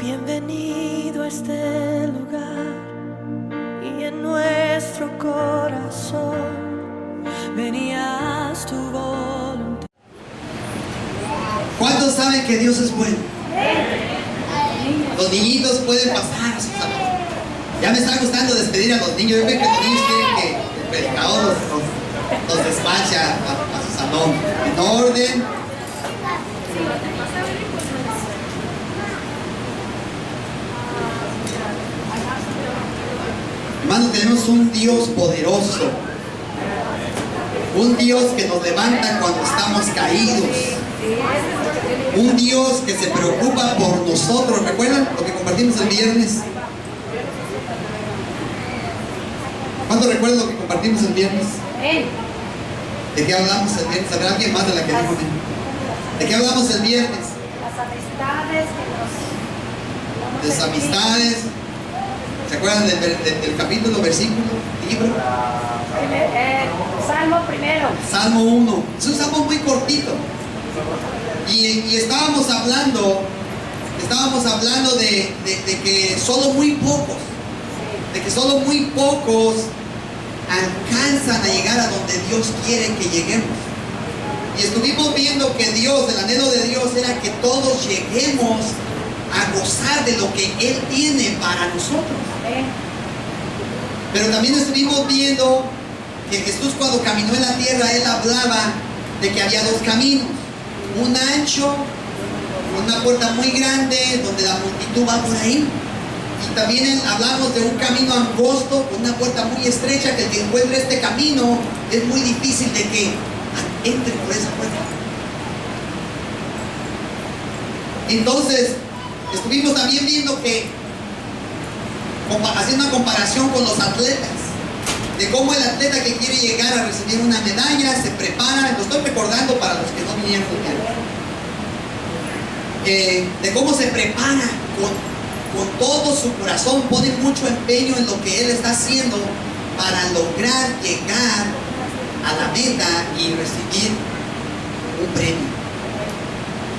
Bienvenido a este lugar y en nuestro corazón venías tu voluntad. ¿Cuántos saben que Dios es bueno? Los niñitos pueden pasar a su salón. Ya me está gustando despedir a los niños. Yo creo que los niños quieren que el predicador los despache a su salón en orden. Hermano, tenemos un Dios poderoso, un Dios que nos levanta cuando estamos caídos, un Dios que se preocupa por nosotros. ¿Recuerdan lo que compartimos el viernes? ¿Cuántos recuerdan lo que compartimos el viernes? ¿De qué hablamos el viernes? ¿Habrá alguien más de la que dijo? ¿De qué hablamos el viernes? Las amistades que nos... Las amistades. ¿Se acuerdan del capítulo, versículo, libro? Salmo primero. Salmo 1. Es un salmo muy cortito. Y estábamos hablando de que solo muy pocos, alcanzan a llegar a donde Dios quiere que lleguemos. Y estuvimos viendo que Dios, el anhelo de Dios era que todos lleguemos a gozar de lo que Él tiene para nosotros. Pero también estuvimos viendo que Jesús, cuando caminó en la tierra, Él hablaba de que había dos caminos, un ancho, una puerta muy grande donde la multitud va por ahí, y también hablamos de un camino angosto, una puerta muy estrecha, que el que encuentre este camino es muy difícil de que entre por esa puerta. Entonces estuvimos también viendo que, haciendo una comparación con los atletas, de cómo el atleta que quiere llegar a recibir una medalla se prepara. Lo estoy recordando para los que no vinieron de cómo se prepara con todo su corazón, pone mucho empeño en lo que él está haciendo para lograr llegar a la meta y recibir un premio.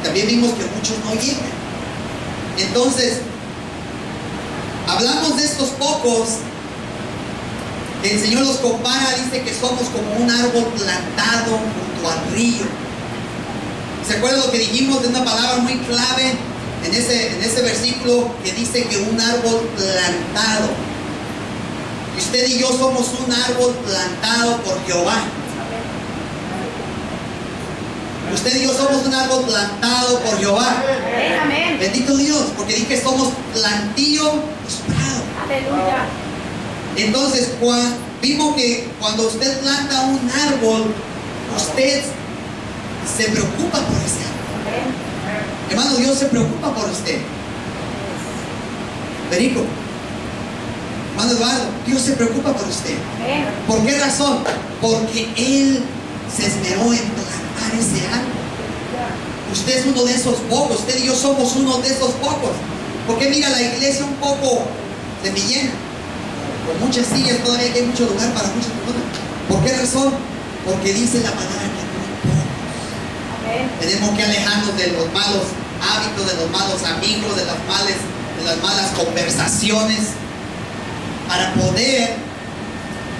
También vimos que muchos no llegan. Entonces, hablamos de estos pocos que el Señor los compara, dice que somos como un árbol plantado junto al río. ¿Se acuerdan lo que dijimos de una palabra muy clave en ese versículo que dice que un árbol plantado? Y usted y yo somos un árbol plantado por Jehová. Usted y yo somos un árbol plantado por Jehová. Amén. Bendito Dios, porque dije somos plantío prosperado. Aleluya. Entonces, vimos que cuando usted planta un árbol, usted se preocupa por ese árbol. Hermano, Dios se preocupa por usted. Perico, hermano Eduardo, Dios se preocupa por usted. ¿Por qué razón? Porque Él se esmeró en plantar ese árbol. Usted es uno de esos pocos. Usted y yo somos uno de esos pocos. Porque mira, la iglesia un poco semillena, con muchas sillas, todavía hay mucho lugar para muchas personas. ¿Por qué razón? Porque dice la palabra que muy pocos. Tenemos que alejarnos de los malos hábitos, de los malos amigos, de las malas conversaciones, para poder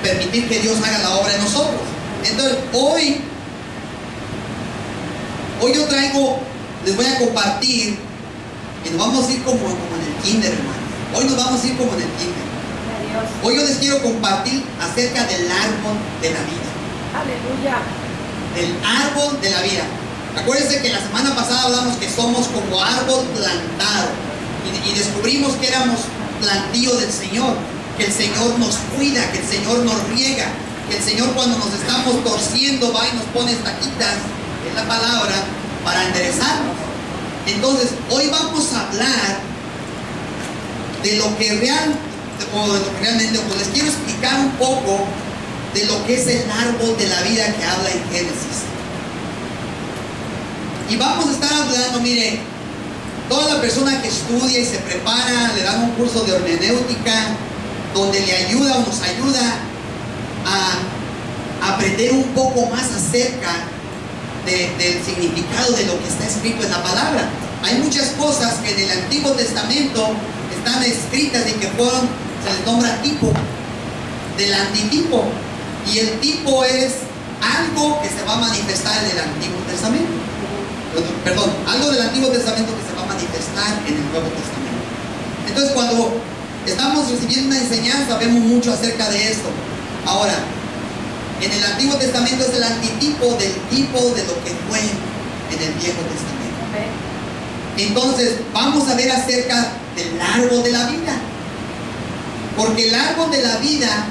permitir que Dios haga la obra en nosotros. Entonces, hoy yo les voy a compartir, y nos vamos a ir como en el kinder, hermano. Hoy nos vamos a ir como en el kinder. Hoy yo les quiero compartir acerca del árbol de la vida. Aleluya. Del árbol de la vida. Acuérdense que la semana pasada hablamos que somos como árbol plantado, y descubrimos que éramos plantío del Señor, que el Señor nos cuida, que el Señor nos riega, que el Señor, cuando nos estamos torciendo, va y nos pone estaquitas, es la palabra, para enderezarnos. Entonces, hoy vamos a hablar de lo que realmente, pues les quiero explicar un poco de lo que es el árbol de la vida que habla en Génesis. Y vamos a estar hablando, mire, toda la persona que estudia y se prepara, le dan un curso de hermenéutica, donde le ayuda o nos ayuda a aprender un poco más acerca del significado de lo que está escrito en la palabra. Hay muchas cosas que en el Antiguo Testamento están escritas y que fueron, se les nombra tipo, del antitipo. Y el tipo es algo que se va a manifestar en el Antiguo Testamento. Perdón, algo del Antiguo Testamento que se va a manifestar en el Nuevo Testamento. Entonces, cuando estamos recibiendo una enseñanza, vemos mucho acerca de esto. Ahora, en el Antiguo Testamento es el antitipo del tipo de lo que fue en el Viejo Testamento. Entonces, vamos a ver acerca del árbol de la vida. Porque el árbol de la vida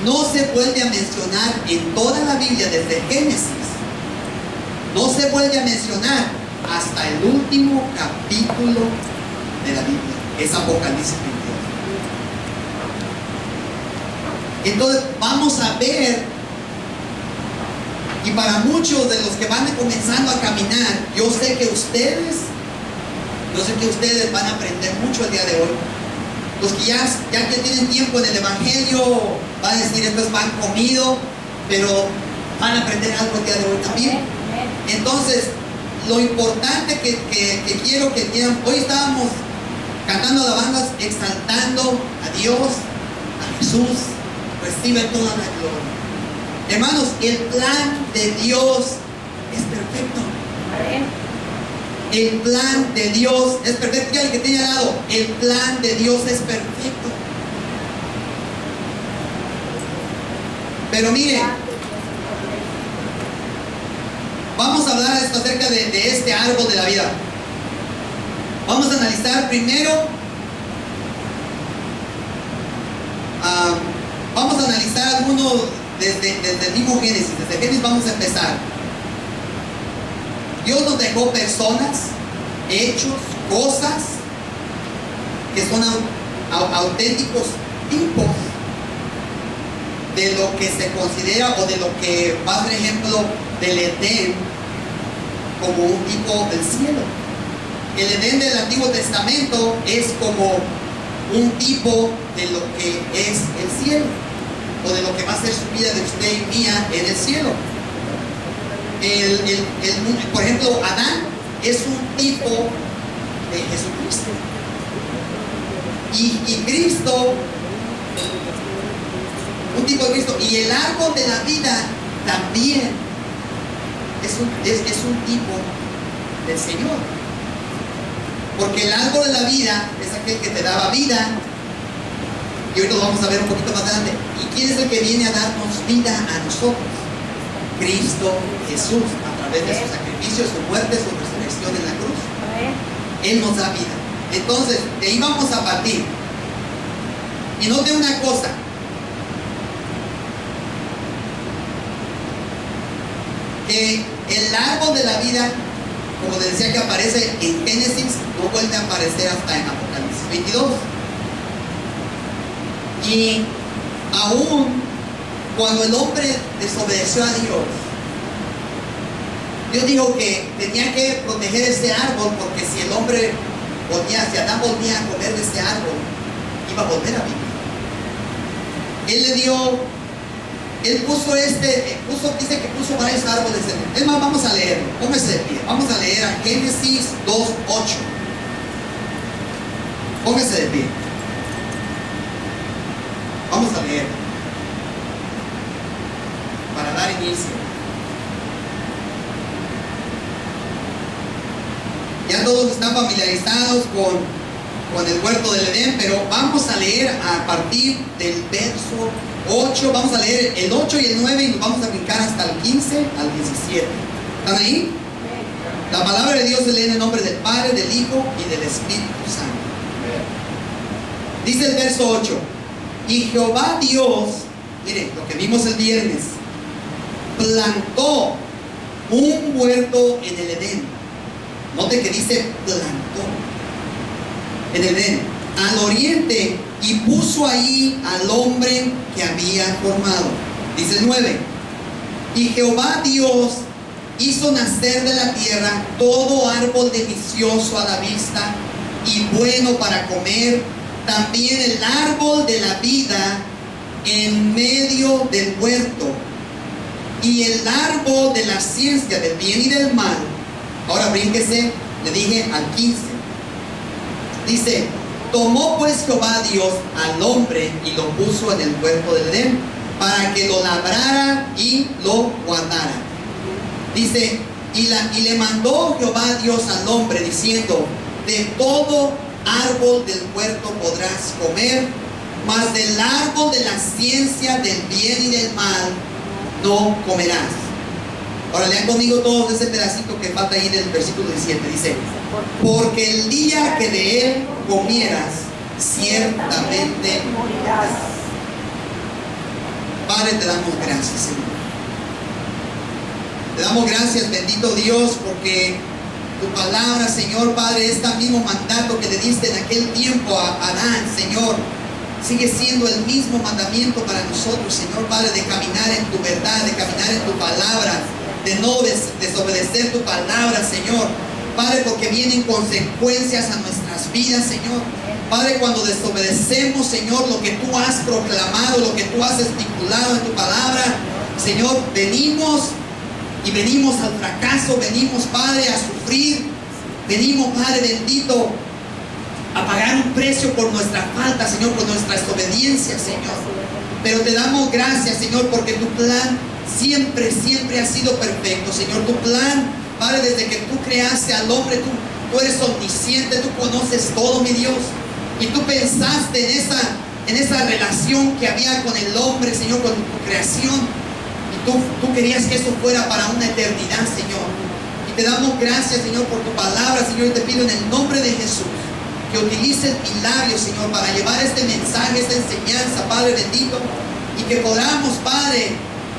no se vuelve a mencionar en toda la Biblia desde Génesis. No se vuelve a mencionar hasta el último capítulo de la Biblia. Es Apocalipsis 22. Entonces vamos a ver, y para muchos de los que van comenzando a caminar, yo sé que ustedes van a aprender mucho el día de hoy. Los que ya que tienen tiempo en el Evangelio van a decir, esto es pan comido, pero van a aprender algo el día de hoy también. Entonces, lo importante que quiero que entiendan, hoy estábamos cantando alabanzas, exaltando a Dios, a Jesús, recibe toda la gloria. Hermanos, el plan de Dios es perfecto. El plan de Dios es perfecto. Ya el que tiene al lado, el plan de Dios es perfecto. Pero miren, vamos a hablar acerca de este árbol de la vida. Vamos a analizar primero, vamos a analizar algunos desde el mismo Génesis. Desde Génesis vamos a empezar. Dios nos dejó personas, hechos, cosas que son auténticos tipos de lo que se considera o de lo que va, por ejemplo, del Edén como un tipo del cielo. El Edén del Antiguo Testamento es como un tipo de lo que es el cielo, o de lo que va a ser su vida de usted y mía en el cielo. Por ejemplo, Adán es un tipo de Jesucristo. Y Cristo, un tipo de Cristo. Y el árbol de la vida también es un tipo del Señor. Porque el árbol de la vida es aquel que te daba vida. Y hoy lo vamos a ver un poquito más adelante. ¿Y quién es el que viene a darnos vida a nosotros? Cristo Jesús, a través de su sacrificio, su muerte, su resurrección en la cruz. Él nos da vida. Entonces, de ahí vamos a partir. Y note una cosa. Que el árbol de la vida, como les decía, que aparece en Génesis, no vuelve a aparecer hasta en Apocalipsis 22. Y aún cuando el hombre desobedeció a Dios, Dios dijo que tenía que proteger ese árbol, porque si el hombre si Adán volvía a comer de ese árbol, iba a volver a vivir. Él puso dice que puso varios árboles. Es más, vamos a leerlo. Póngase de pie. Vamos a leer a Génesis 2:8. Póngase de pie. Vamos a leer para dar inicio. Ya todos están familiarizados con el huerto del Edén, pero vamos a leer a partir del verso 8. Vamos a leer el 8 y el 9 y nos vamos a brincar hasta el 15 al 17. ¿Están ahí? La palabra de Dios se lee en el nombre del Padre, del Hijo y del Espíritu Santo. Dice el verso 8: y Jehová Dios, miren lo que vimos el viernes, plantó un huerto en el Edén. Note que dice plantó en el Edén, al oriente, y puso ahí al hombre que había formado. Dice el 9: y Jehová Dios hizo nacer de la tierra todo árbol delicioso a la vista y bueno para comer, también el árbol de la vida en medio del huerto, y el árbol de la ciencia del bien y del mal, Ahora brínquese, le dije al 15. Dice, tomó pues Jehová Dios al hombre y lo puso en el huerto del Edén para que lo labrara y lo guardara. Dice, y le mandó Jehová Dios al hombre diciendo, de todo árbol del huerto podrás comer, mas del árbol de la ciencia del bien y del mal no comerás. Ahora lean conmigo todos ese pedacito que falta ahí en el versículo 17. Dice, porque el día que de él comieras, ciertamente morirás. Padre, te damos gracias, Señor. Te damos gracias, bendito Dios, porque tu palabra, Señor, Padre, este mismo mandato que le diste en aquel tiempo a Adán, Señor, sigue siendo el mismo mandamiento para nosotros, Señor, Padre, de caminar en tu verdad, de caminar en tu palabra, de no desobedecer tu palabra, Señor. Padre, porque vienen consecuencias a nuestras vidas, Señor. Padre, cuando desobedecemos, Señor, lo que tú has proclamado, lo que tú has estipulado en tu palabra, Señor, venimos al fracaso, venimos, Padre, a sufrir, venimos, Padre bendito, a pagar un precio por nuestra falta, Señor, por nuestra desobediencia, Señor. Pero te damos gracias, Señor, porque tu plan siempre ha sido perfecto, Señor. Tu plan, Padre, desde que tú creaste al hombre, tú eres omnisciente, tú conoces todo, mi Dios. Y tú pensaste en esa relación que había con el hombre, Señor, con tu creación. Tú querías que eso fuera para una eternidad, Señor. Y te damos gracias, Señor, por tu palabra, Señor. Y te pido en el nombre de Jesús que utilices mi labio, Señor, para llevar este mensaje, esta enseñanza, Padre bendito. Y que podamos, Padre,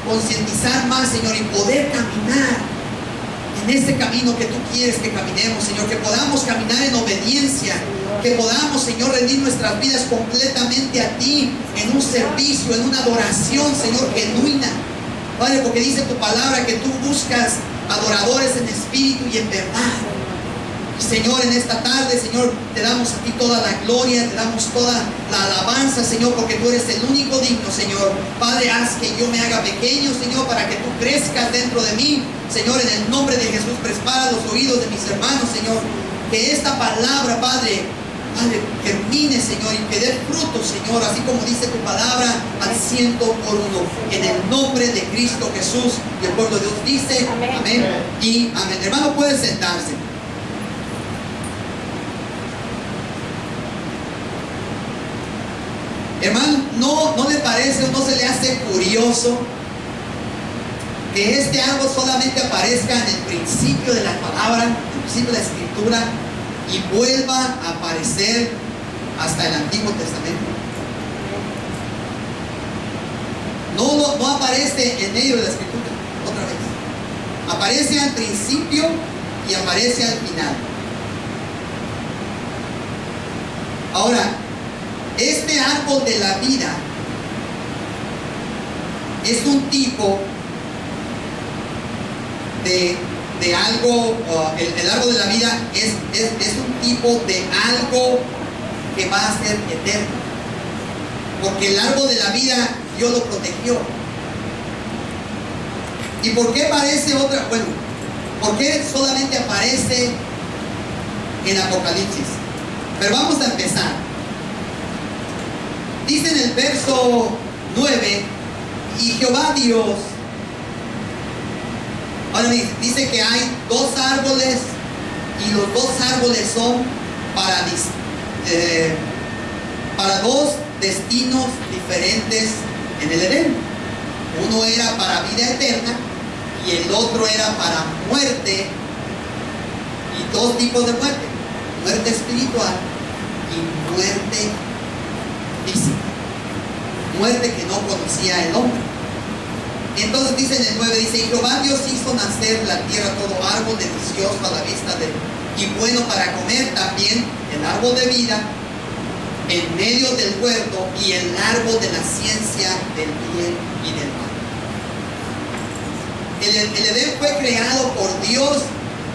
concientizar más, Señor, y poder caminar en ese camino que tú quieres que caminemos, Señor. Que podamos caminar en obediencia. Que podamos, Señor, rendir nuestras vidas completamente a ti, en un servicio, en una adoración, Señor, genuina. Padre, porque dice tu palabra que tú buscas adoradores en espíritu y en verdad. Y Señor, en esta tarde, Señor, te damos a ti toda la gloria, te damos toda la alabanza, Señor, porque tú eres el único digno, Señor. Padre, haz que yo me haga pequeño, Señor, para que tú crezcas dentro de mí. Señor, en el nombre de Jesús, prepara los oídos de mis hermanos, Señor. Que esta palabra, Padre, germine, Señor, y que dé fruto, Señor, así como dice tu palabra, al 100 por 1, en el nombre de Cristo Jesús. Y el pueblo de Dios dice amén, amén y amén. Hermano, puede sentarse. Hermano, ¿no le parece o no se le hace curioso que este árbol solamente aparezca en el principio de la palabra, en el principio de la escritura, y vuelva a aparecer hasta el Antiguo Testamento? No aparece en medio de la escritura otra vez. Aparece al principio y aparece al final. Ahora, este árbol de la vida es un tipo de algo, el árbol de la vida es un tipo de algo que va a ser eterno, porque el árbol de la vida Dios lo protegió. ¿Y por qué aparece otra? Bueno, ¿por qué solamente aparece en Apocalipsis? Pero vamos a empezar. Dice en el verso 9, y Jehová Dios. Ahora dice que hay dos árboles y los dos árboles son para dos destinos diferentes en el Edén. Uno era para vida eterna y el otro era para muerte, y dos tipos de muerte: muerte espiritual y muerte física, muerte que no conocía el hombre. Entonces dice en el 9, dice, y Jehová Dios hizo nacer la tierra todo árbol delicioso a la vista y bueno para comer, también el árbol de vida en medio del huerto y el árbol de la ciencia del bien y del mal. El Edén fue creado por Dios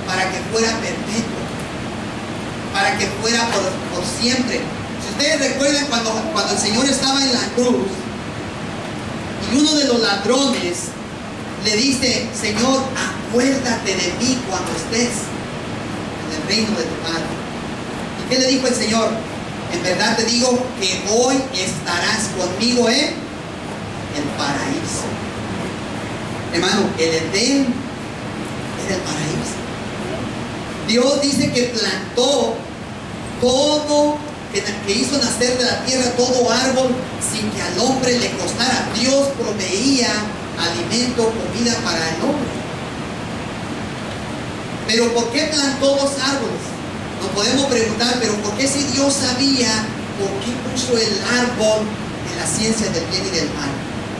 para que fuera perpetuo, para que fuera por siempre. Si ustedes recuerdan cuando el Señor estaba en la cruz, y uno de los ladrones le dice, Señor, acuérdate de mí cuando estés el reino de tu Padre. ¿Y qué le dijo el Señor? En verdad te digo que hoy estarás conmigo en el paraíso. Hermano, el Edén es el paraíso. Dios dice que plantó todo, que hizo nacer de la tierra todo árbol sin que al hombre le costara. Dios proveía alimento, comida para el hombre. Pero ¿por qué plantó dos árboles? Nos podemos preguntar, pero ¿por qué si Dios sabía, por qué puso el árbol de la ciencia del bien y del mal?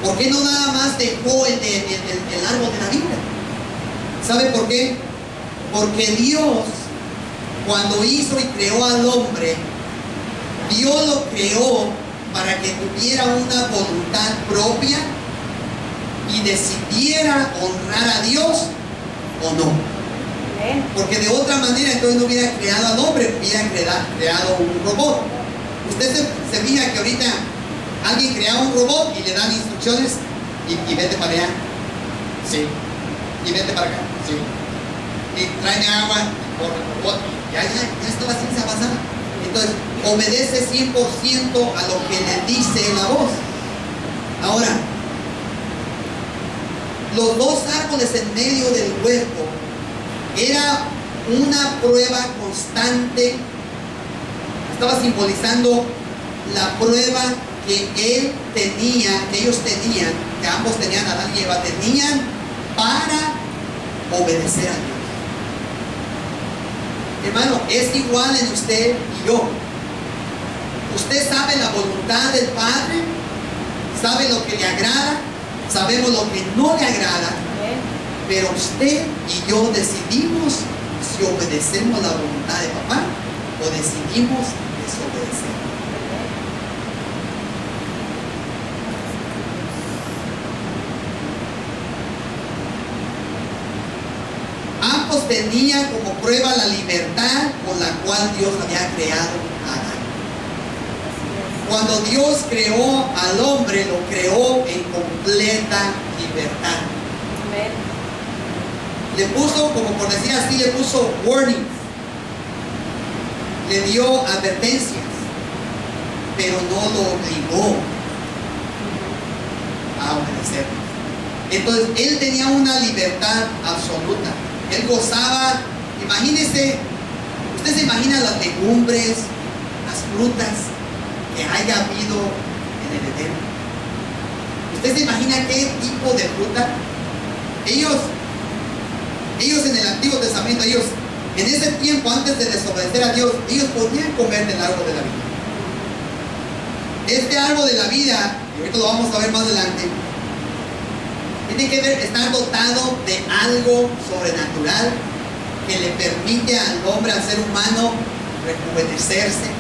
¿Por qué no nada más dejó el árbol de la vida? ¿Sabe por qué? Porque Dios, cuando hizo y creó al hombre, Dios lo creó para que tuviera una voluntad propia y decidiera honrar a Dios o no. Porque de otra manera entonces no hubiera creado al hombre, hubiera creado un robot. Usted se fija que ahorita alguien crea un robot y le dan instrucciones y vete para allá, sí, y vete para acá, sí, y tráeme agua por el robot, ya está la ciencia avanzada. Entonces obedece 100% a lo que le dice la voz. Ahora, los dos árboles en medio del huerto era una prueba constante. Estaba simbolizando la prueba que él tenía, que ellos tenían, que ambos tenían, Adán y Eva tenían, para obedecer a Dios. Hermano, es igual en usted y yo. Usted sabe la voluntad del Padre, sabe lo que le agrada, sabemos lo que no le agrada. Pero usted y yo decidimos si obedecemos la voluntad de papá o decidimos desobedecer. Ambos tenían como prueba la libertad con la cual Dios había creado a Adán. Cuando Dios creó al hombre, lo creó en completa libertad. Le puso, como por decir así, le puso warnings, le dio advertencias, pero no lo obligó a obedecer. Entonces, él tenía una libertad absoluta. Él gozaba, imagínese, usted se imagina las legumbres, las frutas que haya habido en el Edén. ¿Usted se imagina qué tipo de fruta? Ellos en el Antiguo Testamento, ellos en ese tiempo antes de desobedecer a Dios, ellos podían comer del árbol de la vida. Este árbol de la vida, y ahorita lo vamos a ver más adelante, tiene que ver, estar dotado de algo sobrenatural que le permite al hombre, al ser humano, rejuvenecerse,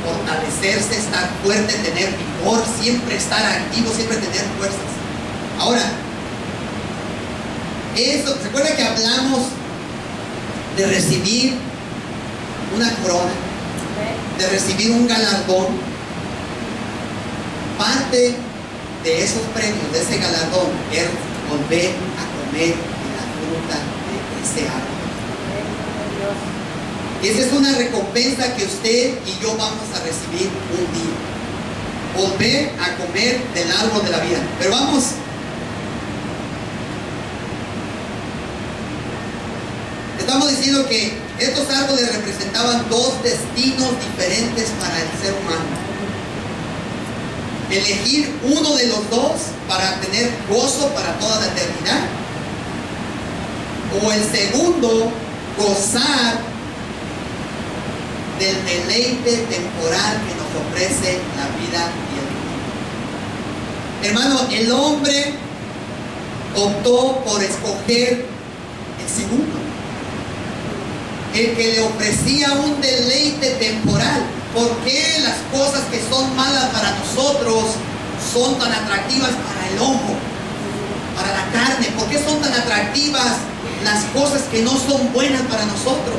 fortalecerse, estar fuerte, tener vigor, siempre estar activo, siempre tener fuerzas. Ahora, eso, ¿se acuerda que hablamos de recibir una corona, de recibir un galardón? Parte de esos premios, de ese galardón, es volver a comer de la fruta de ese árbol. Y esa es una recompensa que usted y yo vamos a recibir un día. Volver a comer del árbol de la vida. Pero vamos. Estamos diciendo que estos árboles representaban dos destinos diferentes para el ser humano. Elegir uno de los dos para tener gozo para toda la eternidad. O el segundo, gozar del deleite temporal que nos ofrece la vida y el mundo. Hermano, el hombre optó por escoger el segundo, el que le ofrecía un deleite temporal. ¿Por qué las cosas que son malas para nosotros son tan atractivas para el ojo, para la carne? ¿Por qué son tan atractivas las cosas que no son buenas para nosotros?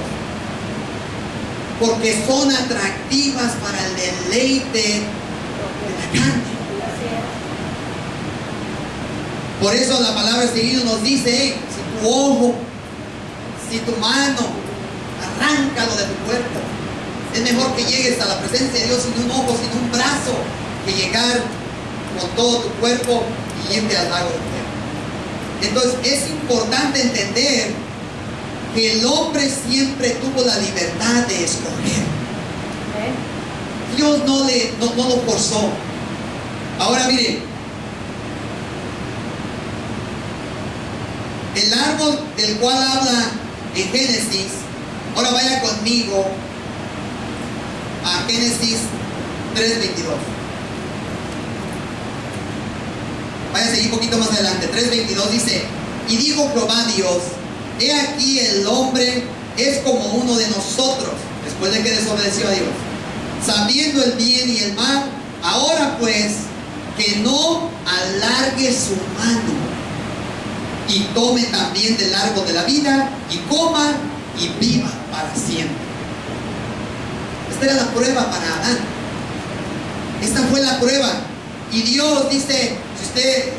Porque son atractivas para el deleite de la carne. Por eso la palabra seguido nos dice, hey, si tu ojo, si tu mano arráncalo de tu cuerpo. Es mejor que llegues a la presencia de Dios sin un ojo, sin un brazo, que llegar con todo tu cuerpo y irte al lago de fuego. Entonces es importante entender que el hombre siempre tuvo la libertad de escoger. Dios no lo forzó. Ahora miren, el árbol del cual habla en Génesis, ahora vaya conmigo a Génesis 3:22. Vaya a seguir un poquito más adelante. 3:22 dice: y dijo Jehová Dios, he aquí el hombre es como uno de nosotros, después de que desobedeció a Dios, sabiendo el bien y el mal. Ahora pues, que no alargue su mano y tome también del árbol de la vida y coma y viva para siempre. Esta era la prueba para Adán. Esta fue la prueba. Y Dios dice, si usted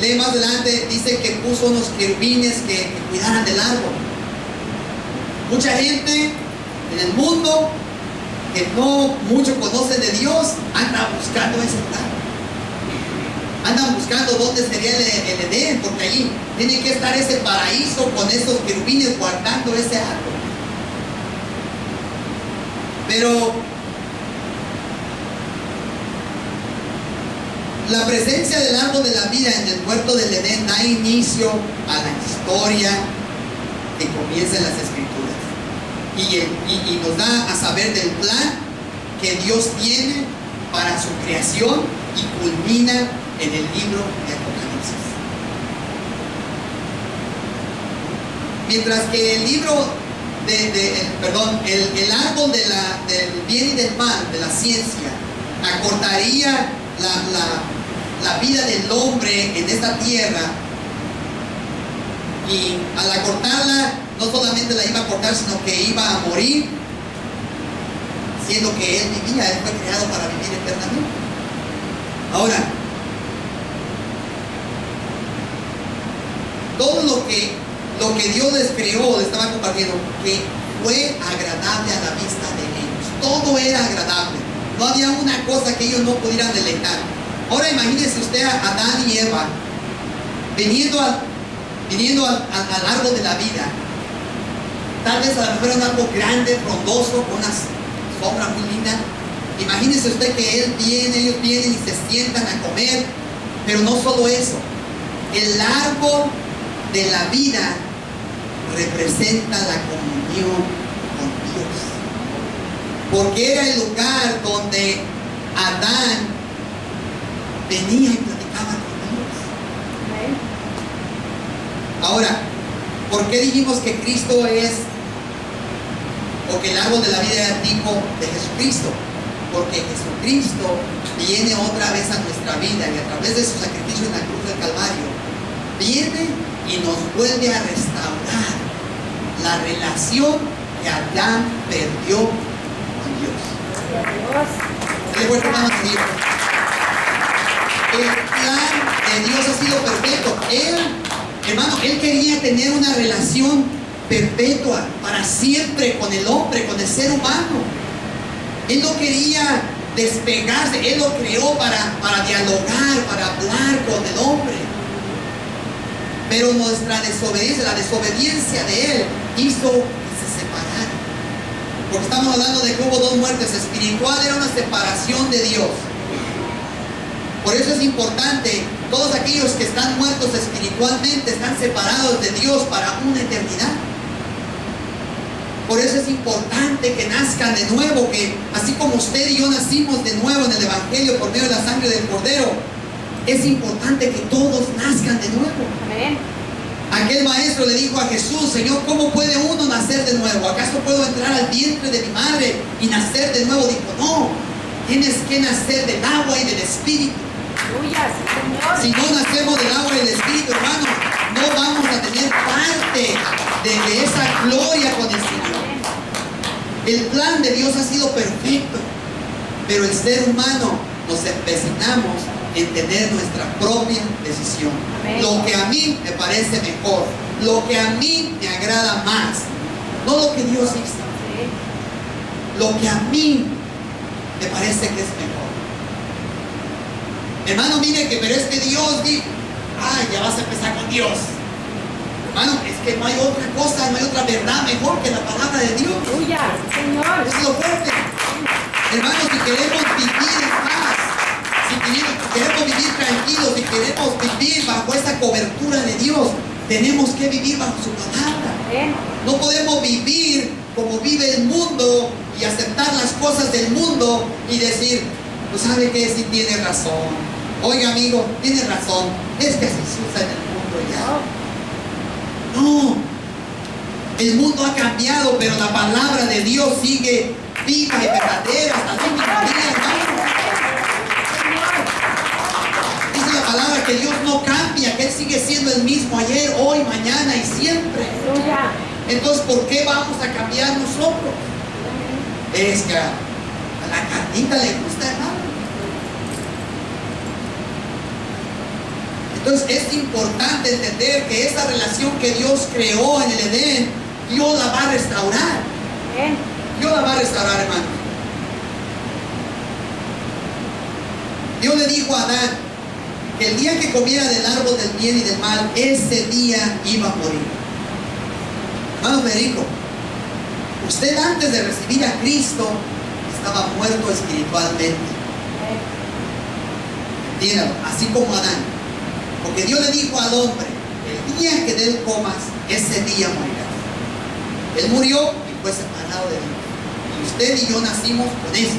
lee más adelante, dice que puso unos querubines que cuidaran del árbol. Mucha gente en el mundo que no mucho conoce de Dios anda buscando ese lugar. Andan buscando dónde sería el Edén, porque allí tiene que estar ese paraíso con esos querubines guardando ese árbol. Pero la presencia del árbol de la vida en el huerto del Edén da inicio a la historia que comienza en las Escrituras. Y nos da a saber del plan que Dios tiene para su creación y culmina en el libro de Apocalipsis. Mientras que el libro el árbol del bien y del mal, de la ciencia, acortaría la vida del hombre en esta tierra, y al acortarla no solamente la iba a cortar, sino que iba a morir, siendo que él vivía, él fue creado para vivir eternamente. Ahora, todo lo que Dios les creó, les estaba compartiendo, que fue agradable a la vista de ellos. Todo era agradable. No había una cosa que ellos no pudieran deleitar. Ahora imagínense usted a Adán y Eva viniendo al árbol de la vida. Tal vez a lo mejor era un árbol grande, frondoso, con una sombra muy linda. Imagínense usted que ellos vienen y se sientan a comer. Pero no solo eso. El árbol de la vida representa la comunión con Dios, porque era el lugar donde Adán venía y platicaba con Dios. Ahora, ¿por qué dijimos que Cristo es, o que el árbol de la vida era tipo de Jesucristo? Porque Jesucristo viene otra vez a nuestra vida y a través de su sacrificio en la cruz del Calvario viene y nos vuelve a restaurar la relación que Adán perdió con Dios. El plan de Dios ha sido perfecto. Él quería tener una relación perpetua para siempre con el hombre, con el ser humano. Él no quería despegarse. Él lo creó para dialogar, para hablar con el hombre. Pero nuestra desobediencia, la desobediencia de Él, hizo que se separaran. Porque estamos hablando de que hubo dos muertes. Espiritual era una separación de Dios. Por eso es importante, todos aquellos que están muertos espiritualmente están separados de Dios para una eternidad. Por eso es importante que nazcan de nuevo, que así como usted y yo nacimos de nuevo en el Evangelio por medio de la sangre del Cordero, es importante que todos nazcan de nuevo. Amén. Aquel maestro le dijo a Jesús: Señor, ¿cómo puede uno nacer de nuevo? ¿Acaso puedo entrar al vientre de mi madre y nacer de nuevo? Dijo: no, tienes que nacer del agua y del Espíritu. Aleluya, Señor. Si no nacemos del agua y del Espíritu, hermanos, no vamos a tener parte de esa gloria con el Señor. El plan de Dios ha sido perfecto, pero el ser humano nos empecinamos en tener nuestra propia decisión. Amén. Lo que a mí me parece mejor, lo que a mí me agrada más. no lo que Dios hizo, lo que a mí me parece que es mejor. Hermano, mire que, pero es que Dios dijo, ay, ya vas a empezar con Dios. Hermano, es que no hay otra cosa, no hay otra verdad mejor que la palabra de Dios. Aleluya, Señor. Es lo fuerte. Hermanos, si queremos vivir en paz, si queremos vivir tranquilos, si queremos vivir bajo esa cobertura de Dios, tenemos que vivir bajo su palabra. No podemos vivir como vive el mundo y aceptar las cosas del mundo y decir, pues sabe que sí tiene razón. Oiga, amigo, tiene razón. Es que así se usa en el mundo ya. No, el mundo ha cambiado, pero la palabra de Dios sigue viva y verdadera hasta el último día, hermano. Dice la palabra que Dios no cambia, que Él sigue siendo el mismo ayer, hoy, mañana y siempre. Entonces, ¿por qué vamos a cambiar nosotros? Es que a la carnita le gusta, hermano. Entonces es importante entender que esa relación que Dios creó en el Edén, Dios la va a restaurar. Dios la va a restaurar, hermano. Dios le dijo a Adán que el día que comiera del árbol del bien y del mal, ese día iba a morir. Hermano Federico, usted antes de recibir a Cristo estaba muerto espiritualmente. Entiéndalo, así como Adán. Porque Dios le dijo al hombre, el día que de él comas, ese día morirás. Él murió y fue separado de Dios. Y usted y yo nacimos con eso.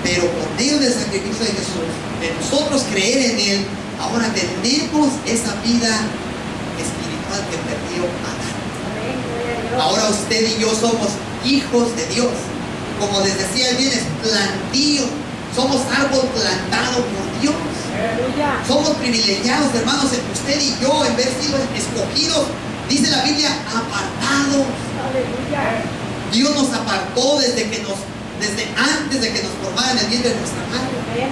Pero por medio del sacrificio de Jesús, de nosotros creer en Él, ahora tenemos esa vida espiritual que perdió Adán. Ahora usted y yo somos hijos de Dios. Como les decía bien, es plantío. Somos árbol plantado por Dios. Aleluya. Somos privilegiados, hermanos, usted y yo, en vez de sido escogidos, dice la Biblia, apartados. Aleluya. Dios nos apartó desde antes de que nos formara en el vientre de nuestra madre.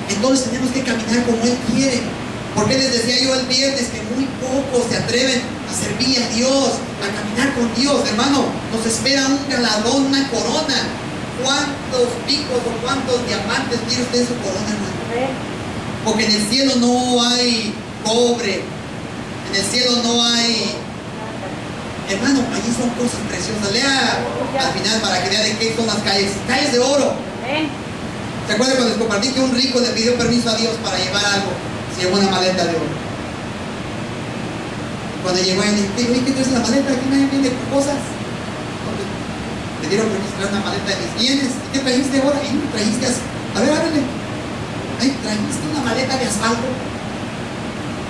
Entonces tenemos que caminar como Él quiere. Porque les decía yo el viernes que muy pocos se atreven a servir a Dios, a caminar con Dios. Hermano, nos espera un galardón, una corona. ¿Cuántos picos o cuántos diamantes tiene usted en su corona, hermano? Porque en el cielo no hay cobre, en el cielo no hay... Hermano, allí son cosas preciosas. Lea al final para que vea de qué son las calles. Calles de oro. ¿Se acuerdan cuando les compartí que un rico le pidió permiso a Dios para llevar algo? Se llevó una maleta de oro. Cuando llegó él, le dije, ¿qué traes en la maleta? Aquí nadie viene con cosas. Me dieron permiso de traer una maleta de mis bienes. ¿Y qué trajiste ahora? Y me trajiste a ver, ábrele. Ay, trajiste una maleta de asfalto.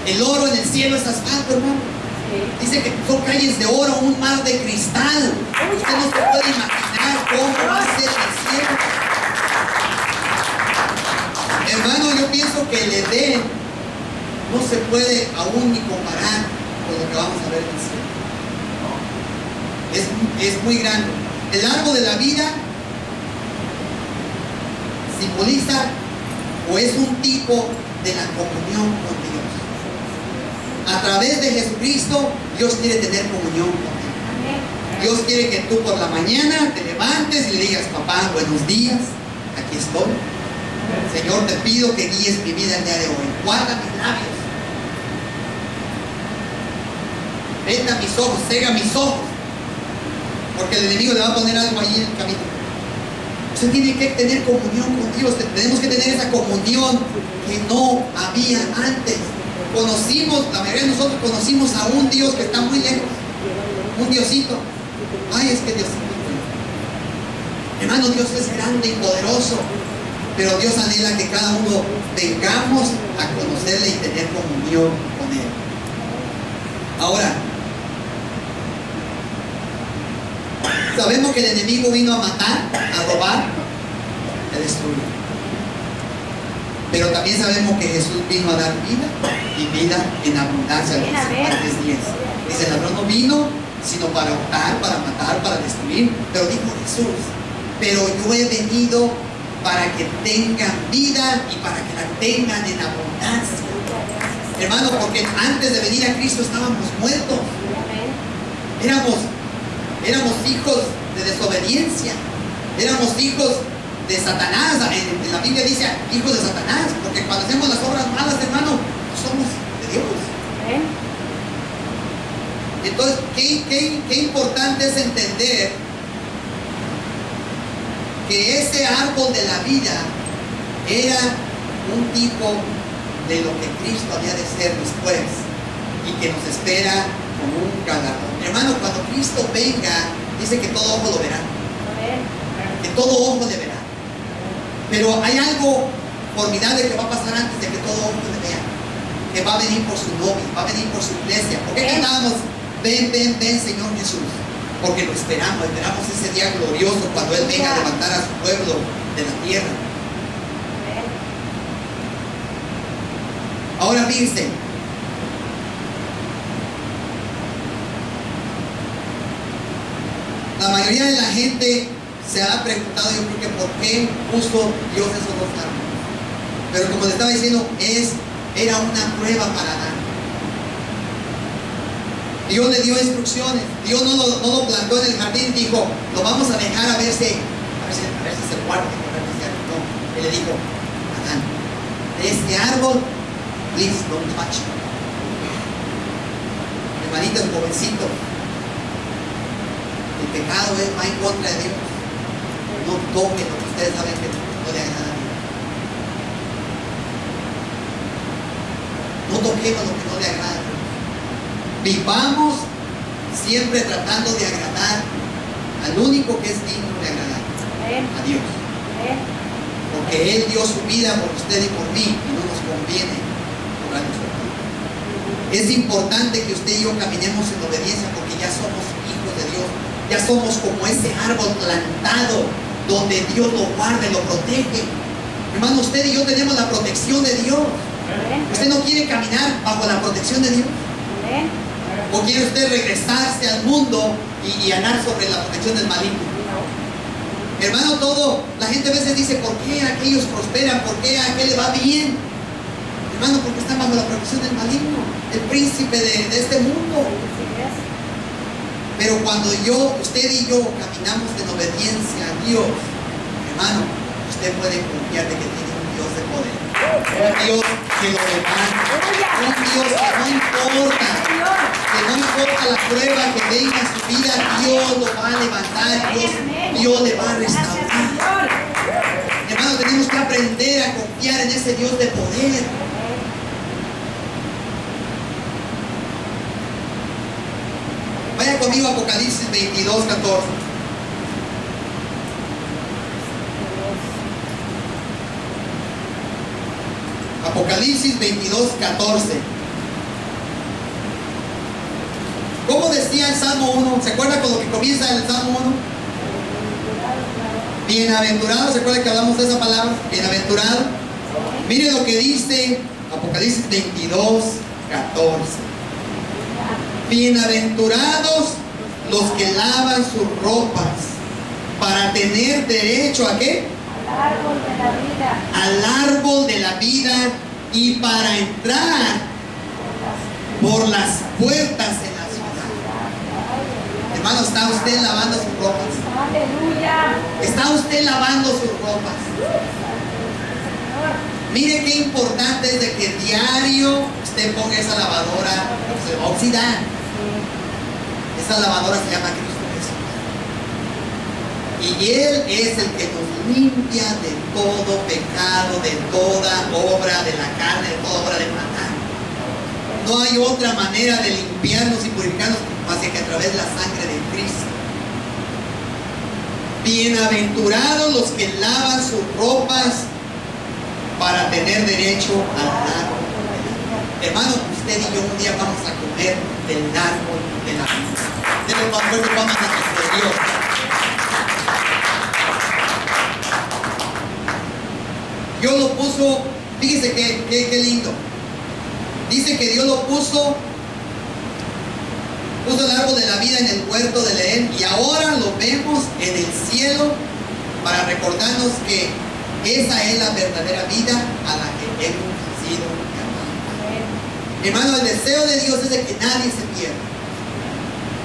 El oro en el cielo es asfalto, hermano. Dice que son calles de oro, un mar de cristal. Usted no se puede imaginar cómo va a ser el cielo. Hermano, yo pienso que el Edén no se puede aún ni comparar con lo que vamos a ver en el cielo. Es muy grande. El árbol de la vida simboliza o es un tipo de la comunión con Dios. A través de Jesucristo, Dios quiere tener comunión con Él. Dios quiere que tú por la mañana te levantes y le digas, papá, buenos días, aquí estoy. Señor, te pido que guíes mi vida el día de hoy. Guarda mis labios. Venda mis ojos, cega mis ojos. Porque el enemigo le va a poner algo ahí en el camino. Usted tiene que tener comunión con Dios. Tenemos que tener esa comunión que no había antes. La mayoría de nosotros conocimos a un Dios que está muy lejos. Un Diosito. Ay, es que Diosito. Hermano, Dios es grande y poderoso. Pero Dios anhela que cada uno vengamos a conocerle y tener comunión con Él. Ahora, sabemos que el enemigo vino a matar, a robar, a destruir. Pero también sabemos que Jesús vino a dar vida y vida en abundancia. Martes 10. Dice, el ladrón no vino sino para hurtar, para matar, para destruir. Pero dijo Jesús, pero yo he venido para que tengan vida y para que la tengan en abundancia. Hermano, porque antes de venir a Cristo estábamos muertos. Éramos hijos de desobediencia. Éramos hijos de Satanás. En la Biblia dice hijos de Satanás, porque cuando hacemos las obras malas, hermano, no somos de Dios. Entonces, qué importante es entender que ese árbol de la vida era un tipo de lo que Cristo había de ser después y que nos espera como un galardón. Hermano, cuando Cristo venga, dice que todo ojo lo verá. Que todo ojo le verá. Pero hay algo formidable que va a pasar antes de que todo ojo le vea. Que va a venir por su novia, va a venir por su iglesia. ¿Por qué cantábamos? Ven, ven, ven, Señor Jesús? Porque lo esperamos ese día glorioso cuando Él venga a levantar a su pueblo de la tierra. Ahora fíjense, la mayoría de la gente se ha preguntado, yo creo que por qué puso Dios esos dos árboles. Pero como le estaba diciendo, era una prueba para Adán. Dios le dio instrucciones. Dios no lo plantó en el jardín y dijo, lo vamos a dejar a ver si se guarda. No, Él le dijo, Adán, de este árbol, please don't touch it. Hermanito, el jovencito, el pecado va en contra de Dios. No toquen lo que ustedes saben que no le agrada a Dios. No toquemos lo que no le agrada a Dios. Vivamos siempre tratando de agradar al único que es digno de agradar, a Dios. Porque Él dio su vida por usted y por mí y no nos conviene cobrar nuestro vida. Es importante que usted y yo caminemos en obediencia porque ya somos hijos de Dios. Ya somos como ese árbol plantado donde Dios lo guarda y lo protege. Hermano, usted y yo tenemos la protección de Dios. ¿Usted no quiere caminar bajo la protección de Dios? ¿O quiere usted regresarse al mundo y andar sobre la protección del maligno? Hermano, la gente a veces dice, ¿por qué aquellos prosperan? ¿Por qué a aquel le va bien? Hermano, porque están bajo la protección del maligno, el príncipe de este mundo. Pero cuando usted y yo caminamos en obediencia a Dios, hermano, usted puede confiar de que tiene un Dios de poder. Un Dios que lo levanta. Un Dios que no importa la prueba que venga en su vida, Dios lo va a levantar, Dios le va a restaurar. Hermano, tenemos que aprender a confiar en ese Dios de poder. Vaya conmigo a Apocalipsis 22, 14. Apocalipsis 22, 14. ¿Cómo decía el Salmo 1? ¿Se acuerda con lo que comienza el Salmo 1? Bienaventurado, ¿se acuerda que hablamos de esa palabra? Bienaventurado. Mire lo que dice Apocalipsis 22, 14. Bienaventurados los que lavan sus ropas para tener derecho ¿a qué? Al árbol de la vida. Al árbol de la vida y para entrar por las puertas en la ciudad. Hermano, ¿está usted lavando sus ropas? Aleluya. ¿Está usted lavando sus ropas? Mire qué importante es de que diario usted ponga esa lavadora, se va a oxidar. Esa lavadora se llama Cristo Jesús. Y Él es el que nos limpia de todo pecado, de toda obra de la carne, de toda obra de matar. No hay otra manera de limpiarnos y purificarnos más que a través de la sangre de Cristo. Bienaventurados los que lavan sus ropas para tener derecho al árbol. Hermano, usted y yo un día vamos a comer del árbol de la vida. De los más fuertes vamos a nuestro Dios. Dios lo puso, fíjese qué lindo. Dice que Dios lo puso el árbol de la vida en el huerto de Edén y ahora lo vemos en el cielo para recordarnos que esa es la verdadera vida a la que hemos sido. Hermano, el deseo de Dios es de que nadie se pierda.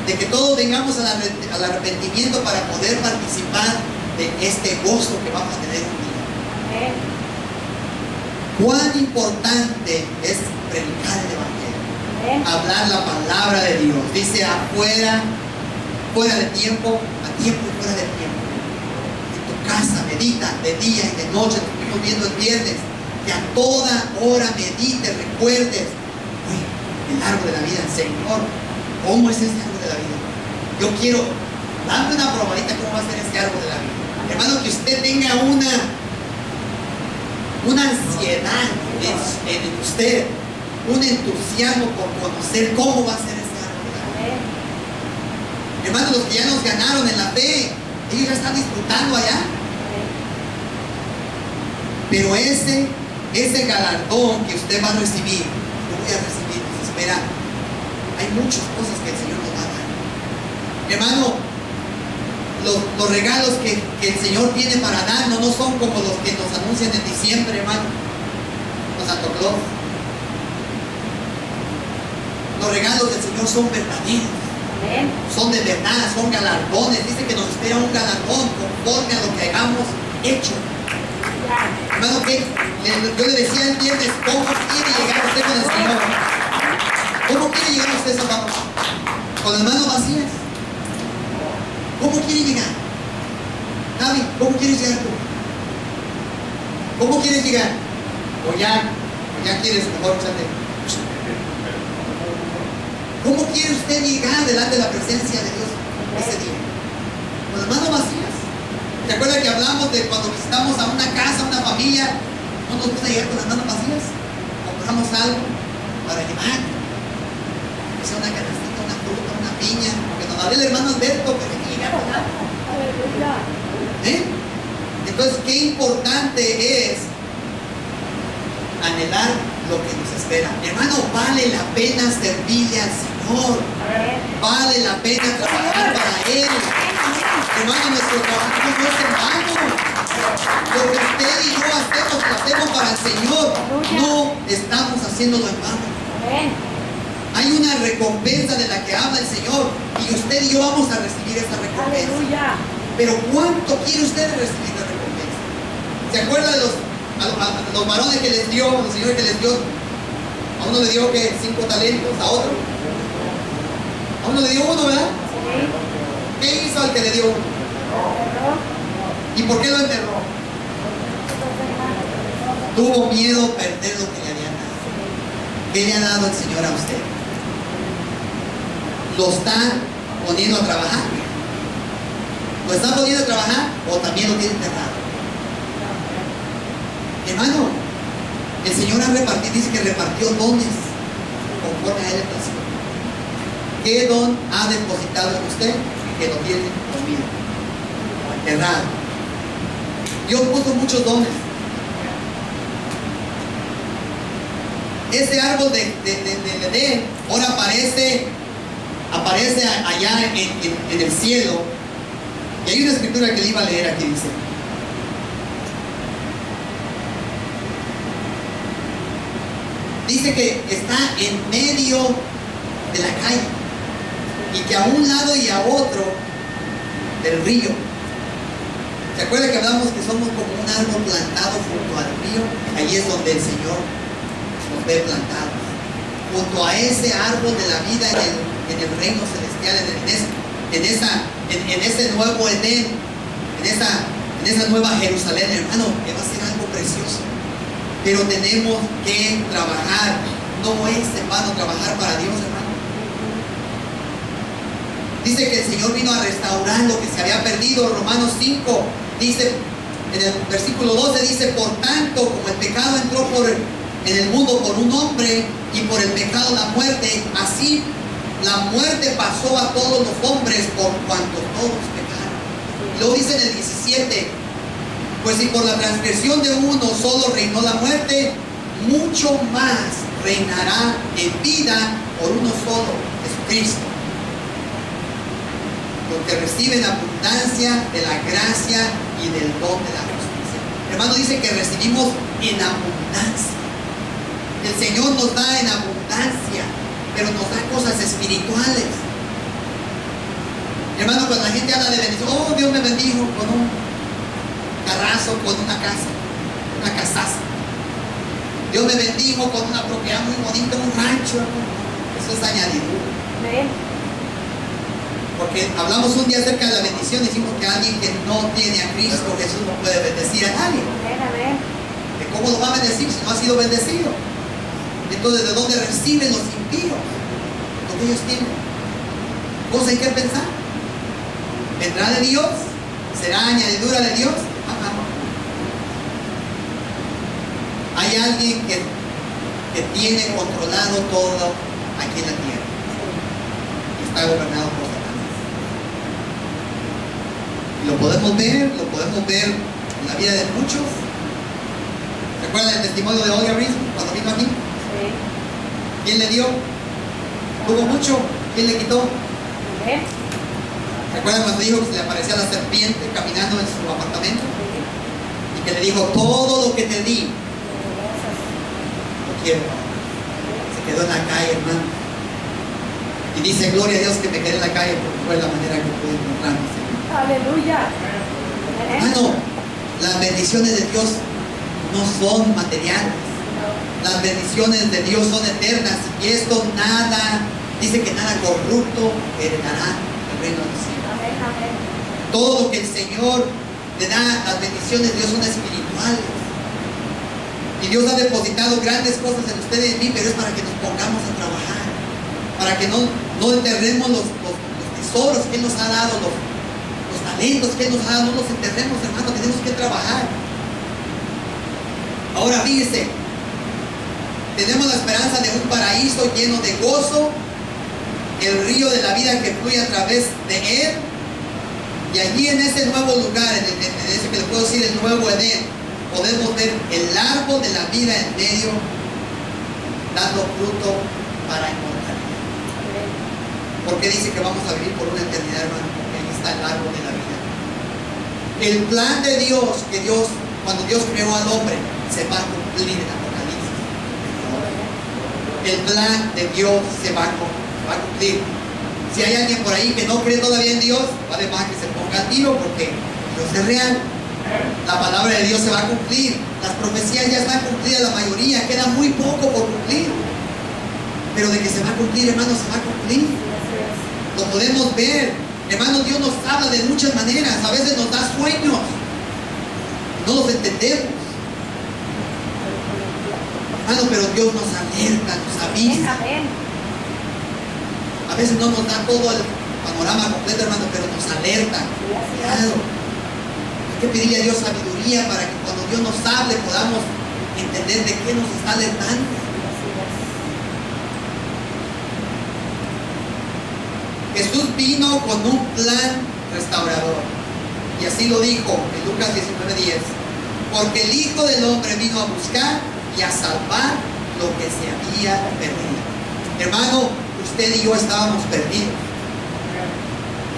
de que todos vengamos al arrepentimiento para poder participar de este gozo que vamos a tener un día. Cuán importante es predicar el Evangelio, hablar la palabra de Dios. Dice afuera, fuera de tiempo, a tiempo y fuera de tiempo. En tu casa medita de día y de noche. Estuvimos viendo el viernes que a toda hora medites, recuerdes el árbol de la vida. Señor, ¿cómo es este árbol de la vida? Yo quiero darme una probadita cómo va a ser este árbol de la vida. Hermano, que usted tenga una ansiedad en usted, un entusiasmo por conocer cómo va a ser este árbol de la vida. Hermano, los que ya nos ganaron en la fe, ellos ya están disfrutando allá. Pero ese galardón que usted va a recibir, lo voy a recibir, nos espera. Hay muchas cosas que el Señor nos va a dar. Hermano, los regalos que el Señor tiene para darnos no son como los que nos anuncian en diciembre, hermano. Los Santo Claus. Los regalos del Señor son verdaderos. Son de verdad, son galardones. Dice que nos espera un galardón conforme a lo que hayamos hecho. Hermano, que yo le decía el viernes, ¿cómo quiere llegar usted con el Señor? ¿Cómo quiere llegar usted, hermano? ¿Con las manos vacías? ¿Cómo quiere llegar? Javi, ¿cómo quieres llegar tú? ¿Cómo quieres llegar? O ya quieres mejor echarte. ¿Cómo quiere usted llegar delante de la presencia de Dios ese día? Con las manos vacías. ¿Se acuerda que hablamos de cuando visitamos a una casa, a una familia? ¿No nos gusta llegar con las manos vacías? Compramos algo para llevar. Que sea una canastita, una fruta, una piña. Porque nos habló el hermano Alberto, pero hay que llegar con algo. Entonces, qué importante es anhelar lo que nos espera. Hermano, vale la pena servirle al Señor. Vale la pena trabajar para Él. Hermano, nuestro trabajo no es en vano. Lo que usted y yo hacemos, lo hacemos para el Señor. No estamos haciéndolo en vano. Hay una recompensa de la que habla el Señor. Y usted y yo vamos a recibir esa recompensa. Pero ¿cuánto quiere usted recibir la recompensa? ¿Se acuerda de los varones que les dio, los señores que les dio? A uno le dio que 5 talentos, a otro. A uno le dio 1, ¿verdad? ¿Qué hizo al que le dio 1? ¿Y por qué lo enterró? Tuvo miedo a perder lo que le habían dado. ¿Qué le ha dado el Señor a usted? ¿Lo está poniendo a trabajar? ¿Lo está poniendo a trabajar o también lo tiene enterrado? Hermano, el Señor ha repartido, dice que repartió dones conforme a Él le plació. ¿Qué don ha depositado en usted? Que lo tiene dormido, enterrado. Dios puso muchos dones. Este árbol de Edén ahora aparece allá en el cielo. Y hay una escritura que le iba a leer aquí, dice que está en medio de la calle y que a un lado y a otro del río. ¿Se acuerda que hablamos que somos como un árbol plantado junto al río? Ahí es donde el Señor nos ve plantados, junto a ese árbol de la vida en el reino celestial, en ese nuevo Edén, en esa nueva Jerusalén, hermano, que va a ser algo precioso. Pero tenemos que trabajar. No es en vano trabajar para Dios, hermano. Dice que el Señor vino a restaurar lo que se había perdido. Romanos 5 dice, en el versículo 12 dice: por tanto, como el pecado entró en el mundo por un hombre, y por el pecado la muerte, así la muerte pasó a todos los hombres por cuanto todos pecaron. Luego dice en el 17: pues si por la transgresión de uno solo reinó la muerte, mucho más reinará en vida por uno solo, Jesucristo, los que reciben abundancia de la gracia y del don de la justicia. Hermano, dice que recibimos en abundancia. El Señor nos da en abundancia, pero nos da cosas espirituales. Hermano, cuando la gente habla de bendición, oh, Dios me bendijo con un carrazo, con una casa, una casaza. Dios me bendijo con una propiedad muy bonita, un rancho, hermano. Eso es añadidura. Amén. Porque hablamos un día acerca de la bendición, decimos que alguien que no tiene a Cristo Jesús no puede bendecir a nadie. Amén, amén. ¿De cómo lo va a bendecir si no ha sido bendecido? Entonces, ¿de dónde reciben los impíos? Lo que ellos tienen. ¿Cosa hay que pensar? ¿Vendrá de Dios? ¿Será añadidura de Dios? Ajá. Hay alguien que tiene controlado todo aquí en la tierra. Y está gobernado por Satanás. Y lo podemos ver en la vida de muchos. ¿Recuerdan el testimonio de Olga Reese cuando vino aquí? Sí. ¿Quién le dio? Tuvo mucho. ¿Quién le quitó? Amén. ¿Recuerdan cuando dijo que se le aparecía la serpiente caminando en su apartamento? Sí. Y que le dijo, todo lo que te di, lo quiero. Se quedó en la calle, hermano. Y dice, gloria a Dios que me quedé en la calle porque fue la manera que pude encontrarme. Aleluya. Hermano, las bendiciones de Dios no son materiales. Las bendiciones de Dios son eternas. Y esto nada, dice que nada corrupto heredará el reino de los cielos. Amén, amén. Todo lo que el Señor le da, las bendiciones de Dios son espirituales. Y Dios ha depositado grandes cosas en ustedes y en mí, pero es para que nos pongamos a trabajar. Para que no enterremos los tesoros que Él nos ha dado, los talentos que Él nos ha dado, no los enterremos, hermano, tenemos que trabajar. Ahora fíjese, tenemos la esperanza de un paraíso lleno de gozo, el río de la vida que fluye a través de Él. Y allí en ese nuevo lugar, en ese que le puedo decir el nuevo Edén, podemos ver el árbol de la vida en medio, dando fruto para inmortalidad. Porque dice que vamos a vivir por una eternidad, hermano, porque ahí está el árbol de la vida. El plan de Dios, que Dios, cuando Dios creó al hombre, se va a cumplir en Apocalipsis. El plan de Dios se va a cumplir. Si hay alguien por ahí que no cree todavía en Dios, vale más que se ponga al tiro, porque Dios es real. La palabra de Dios se va a cumplir. Las profecías ya están cumplidas, la mayoría, queda muy poco por cumplir. Pero de que se va a cumplir, hermanos, se va a cumplir. Lo podemos ver. Hermanos, Dios nos habla de muchas maneras. A veces nos da sueños. No los entendemos. Hermano, pero Dios nos alerta, nos avisa. Amén. A veces no nos da todo el panorama completo, hermano, pero nos alerta. Cuidado. Hay que pedirle a Dios sabiduría para que cuando Dios nos hable podamos entender de qué nos está alertando. Jesús vino con un plan restaurador. Y así lo dijo en Lucas 19:10. Porque el Hijo del Hombre vino a buscar y a salvar lo que se había perdido. Hermano, usted y yo estábamos perdidos.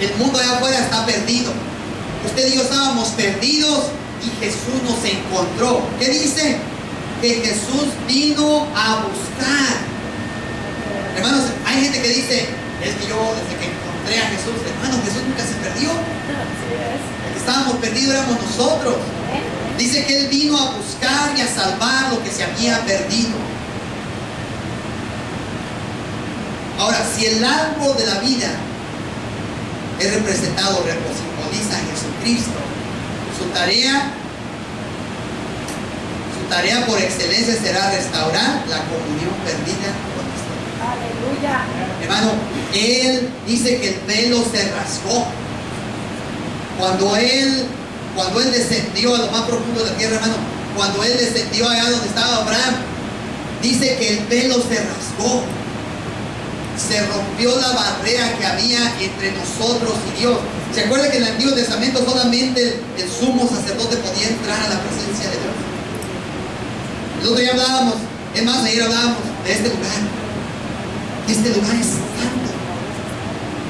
El mundo allá afuera está perdido. Usted y yo estábamos perdidos y Jesús nos encontró. ¿Qué dice? Que Jesús vino a buscar. Hermanos, hay gente que dice, es que yo desde que encontré a Jesús, hermano, Jesús nunca se perdió. El que estábamos perdidos éramos nosotros. Dice que Él vino a buscar y a salvar lo que se había perdido. Ahora, si el árbol de la vida es representado, o simboliza a Jesucristo, su tarea por excelencia será restaurar la comunión perdida con Cristo. Aleluya. Hermano, Él dice que el velo se rasgó. Cuando él descendió a lo más profundo de la tierra, hermano, cuando Él descendió allá donde estaba Abraham, dice que el velo se rasgó. Se rompió la barrera que había entre nosotros y Dios. ¿Se acuerda que en el Antiguo Testamento solamente el sumo sacerdote podía entrar a la presencia de Dios? El otro día hablábamos, es más, ayer hablábamos de este lugar. Este lugar es santo.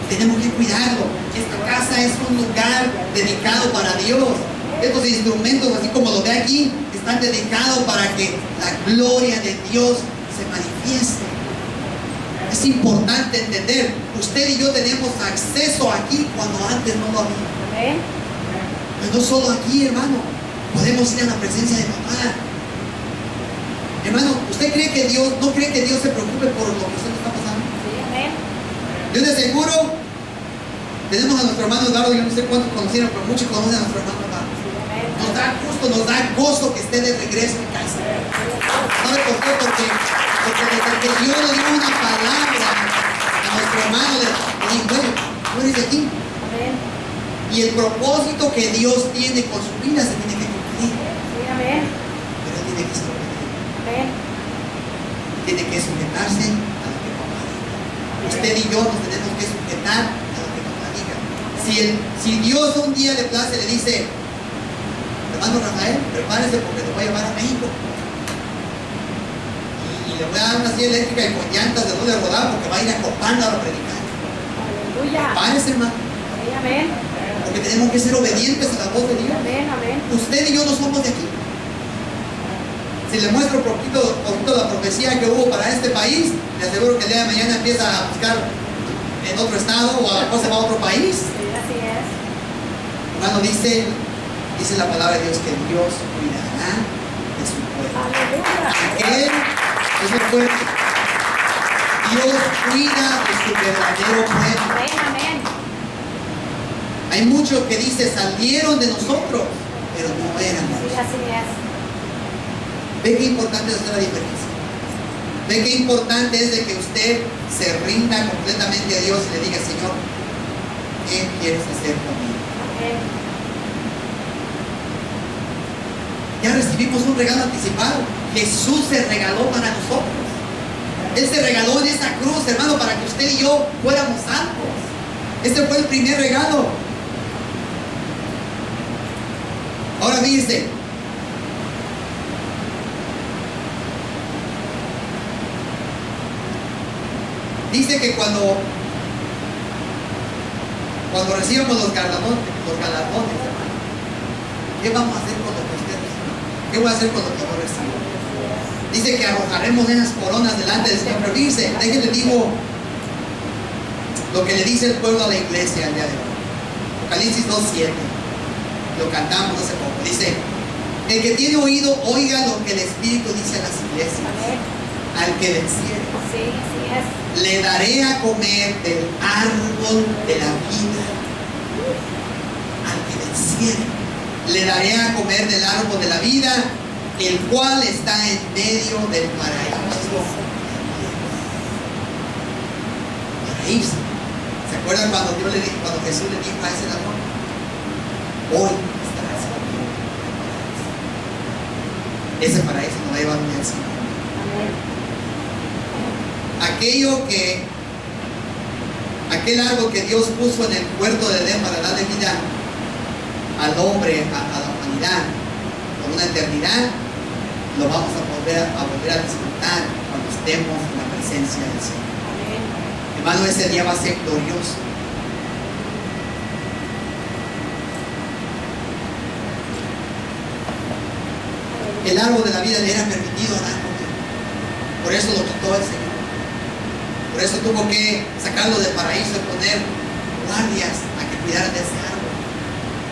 Tenemos que cuidarlo. Esta casa es un lugar dedicado para Dios. Estos instrumentos, así como lo ve aquí, están dedicados para que la gloria de Dios se manifieste. Es importante entender, usted y yo tenemos acceso aquí cuando antes no lo había. Amén. Pero no solo aquí, hermano, podemos ir a la presencia de papá. Hermano, ¿usted cree que Dios, no cree que Dios se preocupe por lo que usted está pasando? Sí, amén. Yo de seguro, tenemos a nuestro hermano Eduardo, yo no sé cuántos conocieron, pero muchos conocen a nuestro hermano Eduardo. Sí, amén. Nos da gusto, nos da gozo que esté de regreso en casa. ¿Sabe por qué? Porque desde que Dios le dio una palabra a nuestro hermano, le dijo, bueno, tú eres de aquí. Amén. Y el propósito que Dios tiene con su vida se tiene que cumplir. Sí, amén. Pero él tiene que ser obediente. Amén. Tiene que sujetarse a lo que papá diga. Usted y yo nos tenemos que sujetar a lo que papá diga. Si Dios un día le place, le dice, hermano Rafael, prepárese porque te voy a llevar a México. Y le voy a dar una silla eléctrica y con llantas de doble rodar porque va a ir a Copanda a predicar. Aleluya. Prepárese, hermano. Sí, amén. Porque tenemos que ser obedientes a la voz de Dios. Amén, amén. Usted y yo no somos de aquí. Si le muestro un poquito la profecía que hubo para este país, le aseguro que el día de mañana empieza a buscar en otro estado o a lo mejor se va a otro país. Sí, así es. Hermano, dice la palabra de Dios que Dios cuidará de su pueblo. Aleluya. Él es el pueblo. Dios cuida de su verdadero pueblo. Amén, amén. Hay muchos que dicen salieron de nosotros, pero no eran de Sí, nosotros. así es. Ve qué importante es hacer la diferencia. Ve qué importante es de que usted se rinda completamente a Dios y le diga, Señor, ¿qué quieres hacer conmigo? Amén. Ya recibimos un regalo anticipado. Jesús se regaló para nosotros. Él se regaló en esa cruz, hermano, para que usted y yo fuéramos salvos. Este fue el primer regalo. Ahora fíjense. Dice que cuando recibamos los galardones, hermano, ¿qué vamos a hacer con lo que usted reciba? ¿Qué voy a hacer con lo que yo recibo? Dice que arrojaremos esas coronas delante del Señor. Pero fíjense, déjenle digo lo que le dice el pueblo a la iglesia al día de hoy. Apocalipsis 2:7. Lo cantamos hace poco. Dice, el que tiene oído, oiga lo que el Espíritu dice a las iglesias. Amén. Al que venciere, Sí, así es. le daré a comer del árbol de la vida. Al que venciere, le daré a comer del árbol de la vida, el cual está en medio del paraíso. Paraíso. ¿Se acuerdan cuando Jesús le dijo a ese ladrón? Hoy estarás conmigo. Ese paraíso nos va a llevar un día al cielo. Amén. Aquel árbol que Dios puso en el huerto de Edén para darle vida al hombre, a la humanidad, por una eternidad, lo vamos a volver a disfrutar cuando estemos en la presencia del Señor. Amén. Hermano, ese día va a ser glorioso. El árbol de la vida le era permitido orar con él. Por eso lo quitó el Señor. Por eso tuvo que sacarlo del paraíso y poner guardias a que cuidaran de ese árbol.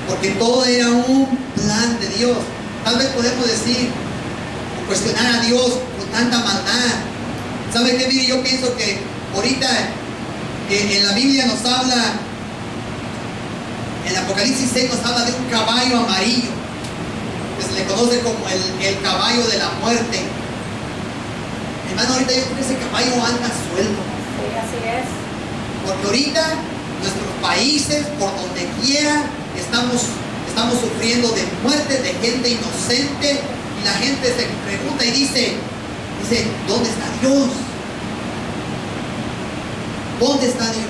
Porque todo era un plan de Dios. Tal vez podemos decir, o cuestionar a Dios con tanta maldad. ¿Sabe qué? Mire, yo pienso que ahorita en la Biblia nos habla, en Apocalipsis 6 nos habla de un caballo amarillo, que se le conoce como el caballo de la muerte. Hermano, ahorita yo creo que ese caballo anda suelto. Sí, así es. Porque ahorita nuestros países, por donde quiera, estamos sufriendo de muerte de gente inocente. Y la gente se pregunta y dice, ¿dónde está Dios? ¿Dónde está Dios?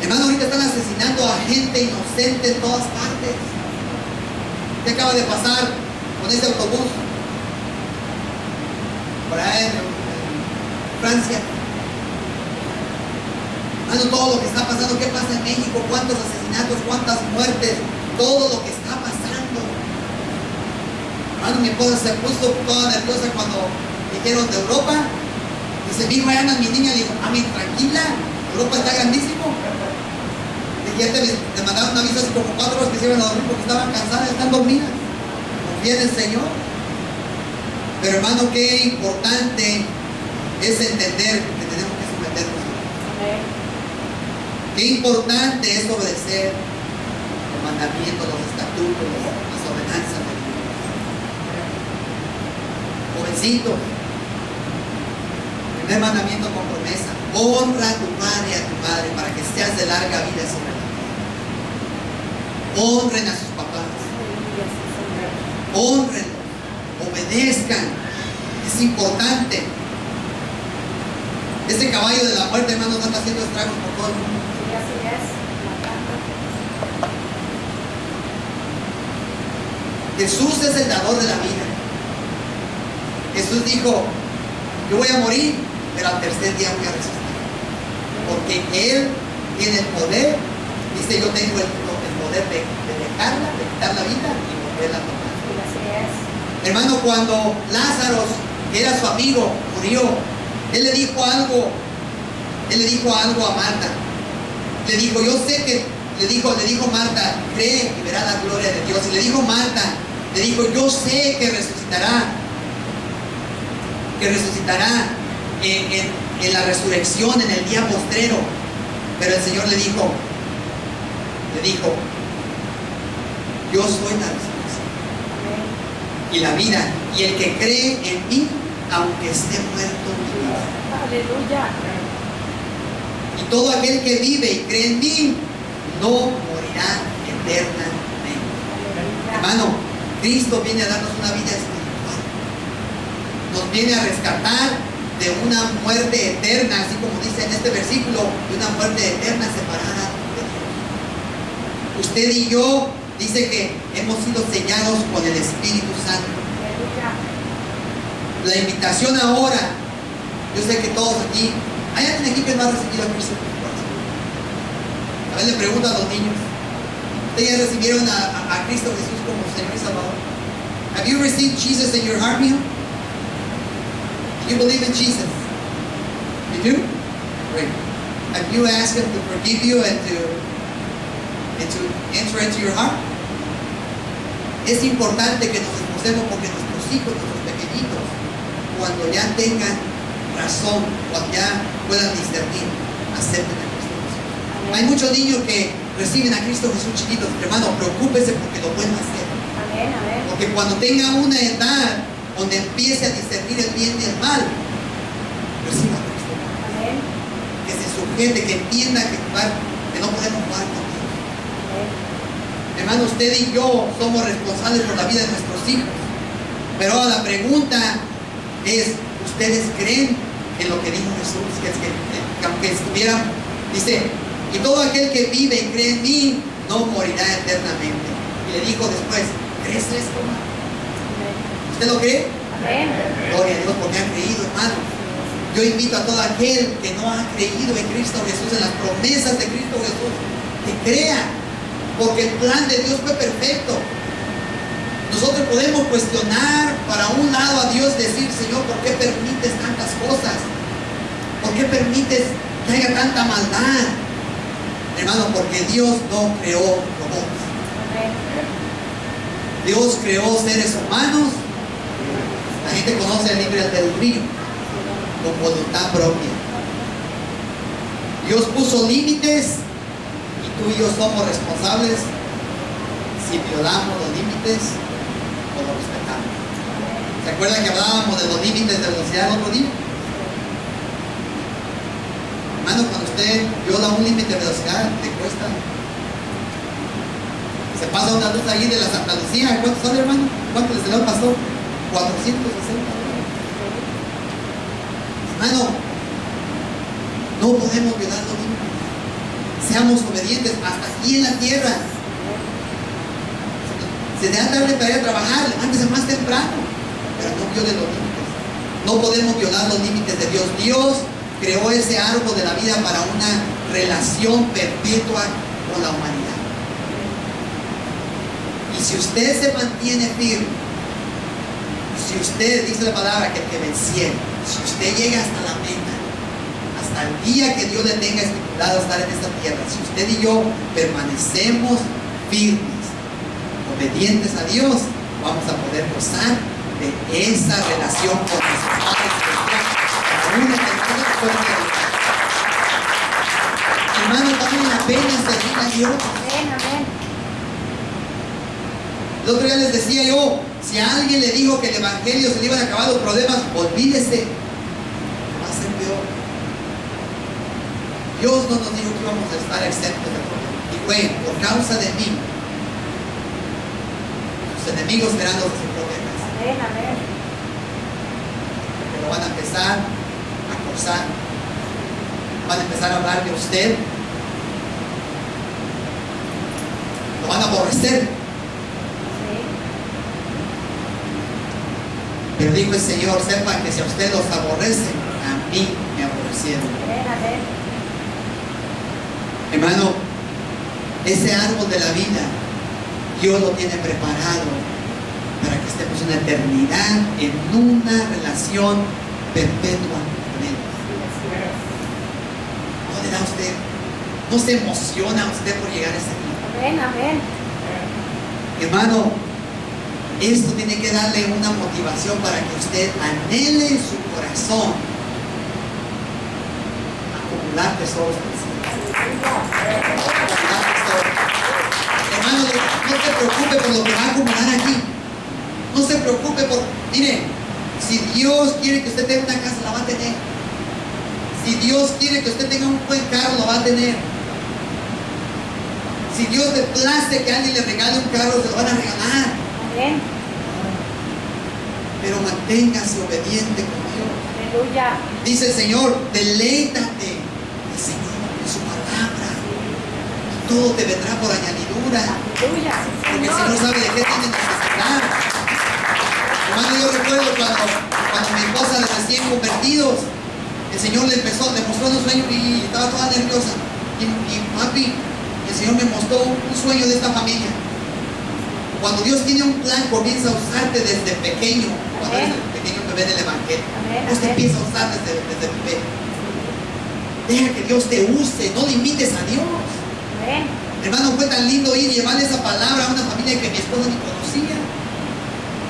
Hermano, ahorita están asesinando a gente inocente en todas partes. ¿Qué acaba de pasar con ese autobús? Por ahí en Francia. Hermano, todo lo que está pasando, ¿qué pasa en México? ¿Cuántos asesinatos? ¿Cuántas muertes? Todo lo que está pasando. Hermano, mi esposa se puso toda nerviosa cuando dijeron de Europa. Dice, mi hijo, allá anda mi niña. Le digo, mami, tranquila, Europa está grandísimo. Y ya te mandaron un aviso hace como 4 horas que se iban a dormir porque estaban cansadas, están dormidas. Confía en el Señor. Pero hermano, qué importante es entender que tenemos que someternos a Dios. Qué importante es obedecer los mandamientos, los estatutos, las ordenanzas de Dios. Jovencitos, primer mandamiento con promesa: honra a tu padre y a tu madre para que seas de larga vida sobre la tierra. Honren a sus papás, honren, obedezcan. Es importante. Este caballo de la muerte, hermano, no está haciendo estragos por todo el mundo. Jesús es el dador de la vida. Jesús dijo, yo voy a morir, pero al tercer día voy a resucitar. Porque Él tiene el poder. Dice, yo tengo el poder de dejarla, de quitar la vida y volverla a tomar. Hermano, cuando Lázaro, que era su amigo, murió, Él le dijo algo a Marta. Le dijo, yo sé que, le dijo Marta, cree y verá la gloria de Dios. Y le dijo Marta, le dijo, yo sé que resucitará en la resurrección, en el día postrero. Pero el Señor le dijo, yo soy la resurrección y la vida, y el que cree en mí, aunque esté muerto, vivirá. Aleluya. Y todo aquel que vive y cree en mí no morirá eternamente. Hermano, Cristo viene a darnos una vida espiritual. Nos viene a rescatar de una muerte eterna, así como dice en este versículo, de una muerte eterna separada de Dios. Usted y yo, dice que hemos sido sellados con el Espíritu Santo. La invitación ahora, yo sé que todos aquí, ¿hay alguien aquí que no ha recibido a Cristo en su corazón? A ver, le pregunto a los niños, ¿ustedes ya recibieron a Cristo Jesús como Señor y Salvador? Have you received Jesus in your heart, mijo? Do you believe in Jesus? You do? Great. Have you asked Him to forgive you and to enter into your heart? Es importante que nos esforcemos porque nuestros hijos, nuestros pequeñitos, cuando ya tengan razón, cuando ya puedan discernir, acepten a Cristo Jesús. Hay muchos niños que reciben a Cristo Jesús chiquitos. Hermano, preocúpese porque lo pueden hacer. Amén, amén. Porque cuando tenga una edad donde empiece a discernir el bien y el mal, reciba a Cristo. Amén. Que se sujete, que entienda que no podemos jugar con Dios. Hermano, usted y yo somos responsables por la vida de nuestros hijos. Pero ahora la pregunta es, ¿ustedes creen en lo que dijo Jesús? Que aunque estuvieran, dice, y todo aquel que vive y cree en mí, no morirá eternamente. Y le dijo después, ¿crees esto? ¿Usted lo cree? Amén. Gloria a Dios porque han creído, hermano. Yo invito a todo aquel que no ha creído en Cristo Jesús, en las promesas de Cristo Jesús, que crea, porque el plan de Dios fue perfecto. Nosotros podemos cuestionar para un lado a Dios, decir, Señor, ¿por qué permites tantas cosas? ¿Por qué permites que haya tanta maldad? Hermano, porque Dios no creó robots. Dios creó seres humanos. La gente conoce el libre albedrío con voluntad propia. Dios puso límites y tú y yo somos responsables si violamos los límites o los respetamos. ¿Se acuerdan que hablábamos de los límites de velocidad el otro día? Hermano, cuando usted viola un límite de velocidad, te cuesta. Se pasa una luz ahí de la Santa Lucía, ¿cuánto sale, hermano? ¿Cuánto le salió al pastor? 460. Hermano, no podemos violar los límites. Seamos obedientes hasta aquí en la tierra. Se te da tarde para ir a trabajar, levántese más temprano, pero no viole los límites. No podemos violar los límites de Dios. Dios creó ese árbol de la vida para una relación perpetua con la humanidad. Y si usted se mantiene firme, si Si usted, dice la palabra, que el que venciere, si usted llega hasta la meta, hasta el día que Dios le tenga estipulado estar en esta tierra, si usted y yo permanecemos firmes, obedientes a Dios, vamos a poder gozar de esa relación con nuestro Padre Celestial. Hermano, vale la pena servir a Dios. Amén, amén. El otro día les decía yo, si a alguien le dijo que el evangelio se le iban a acabar los problemas, olvídese, va a ser peor. Dios no nos dijo que íbamos a estar exentos de problemas. Y fue por causa de mí. Sus enemigos serán los de su propia casa. Amén, amén. Porque lo van a empezar a acosar. Van a empezar a hablar de usted. Lo van a aborrecer. Pero dijo el Señor, sepan que si a ustedes los aborrecen, a mí me aborrecieron. Amén, amén. Hermano, ese árbol de la vida, Dios lo tiene preparado para que estemos una eternidad en una relación perpetua con Él. ¿No le da a usted? ¿No se emociona usted por llegar a ese día? Amén, amén. Hermano, esto tiene que darle una motivación para que usted anhele en su corazón acumular tesoros del cielo. Acumular tesoros. Hermano, no se preocupe por lo que va a acumular aquí. No se preocupe por... Mire, si Dios quiere que usted tenga una casa, la va a tener. Si Dios quiere que usted tenga un buen carro, lo va a tener. Si Dios le place que alguien le regale un carro, se lo van a regalar. Amén. Pero manténgase obediente con Dios. Aleluya. Dice el Señor, deleítate el Señor en su palabra. Y todo te vendrá por añadidura. Aleluya. Porque el Señor sabe de qué tiene necesidad. Hermano, yo recuerdo cuando mi esposa de recién convertidos, el Señor le mostró un sueño y estaba toda nerviosa. Y papi, el Señor me mostró un sueño de esta familia. Cuando Dios tiene un plan, comienza a usarte desde pequeño. Cuando eres el pequeño bebé del Evangelio, Dios te empieza a usar desde bebé. Deja que Dios te use, no limites a Dios. Amén. Hermano, fue tan lindo ir y llevarle esa palabra a una familia que mi esposa ni conocía.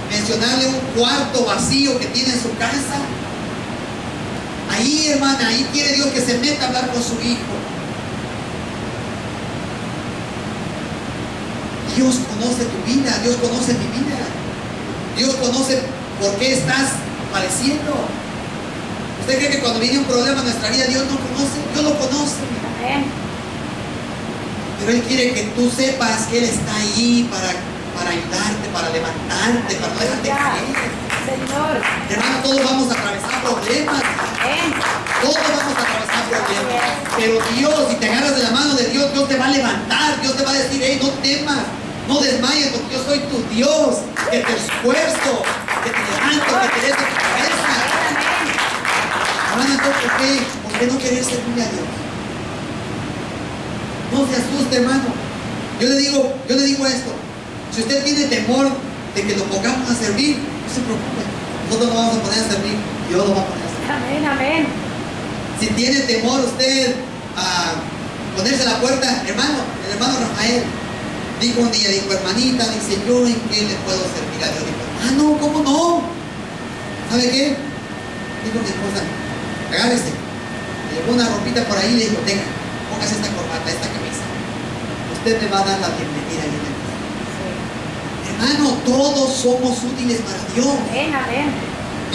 Mencionarle un cuarto vacío que tiene en su casa. Ahí, hermana, ahí quiere Dios que se meta a hablar con su hijo. Dios conoce tu vida, Dios conoce mi vida. Dios conoce por qué estás padeciendo. ¿Usted cree que cuando viene un problema en nuestra vida Dios no conoce? Dios lo conoce. Amén. Pero Él quiere que tú sepas que Él está ahí para ayudarte, para levantarte, para no dejarte caer. Señor. Hermano, todos vamos a atravesar problemas. Amén. Todos vamos a atravesar problemas. Pero Dios, si te agarras de la mano de Dios, Dios te va a levantar. Dios te va a decir, hey, no temas. No desmayes porque yo soy tu Dios, que te esfuerzo, que te levanto, que te des de tu cabeza. Hermano, entonces, ¿por qué no querer servirle a Dios? No se asuste, hermano. Yo le digo esto. Si usted tiene temor de que lo pongamos a servir, no se preocupe. Nosotros lo vamos a poner a servir. Dios lo va a poner a servir. Amén, amén. Si tiene temor usted a ponerse a la puerta, hermano, el hermano Rafael dijo un día, hermanita, dice, ¿yo en qué le puedo servir a Dios? Dijo, no, ¿cómo no? ¿Sabe qué? Dijo mi esposa, agárrese. Le llevó una ropita por ahí y le dijo, tenga, póngase esta corbata, esta camisa. Usted me va a dar la bienvenida a Dios. Hermano, todos somos útiles para Dios. Amén, amén.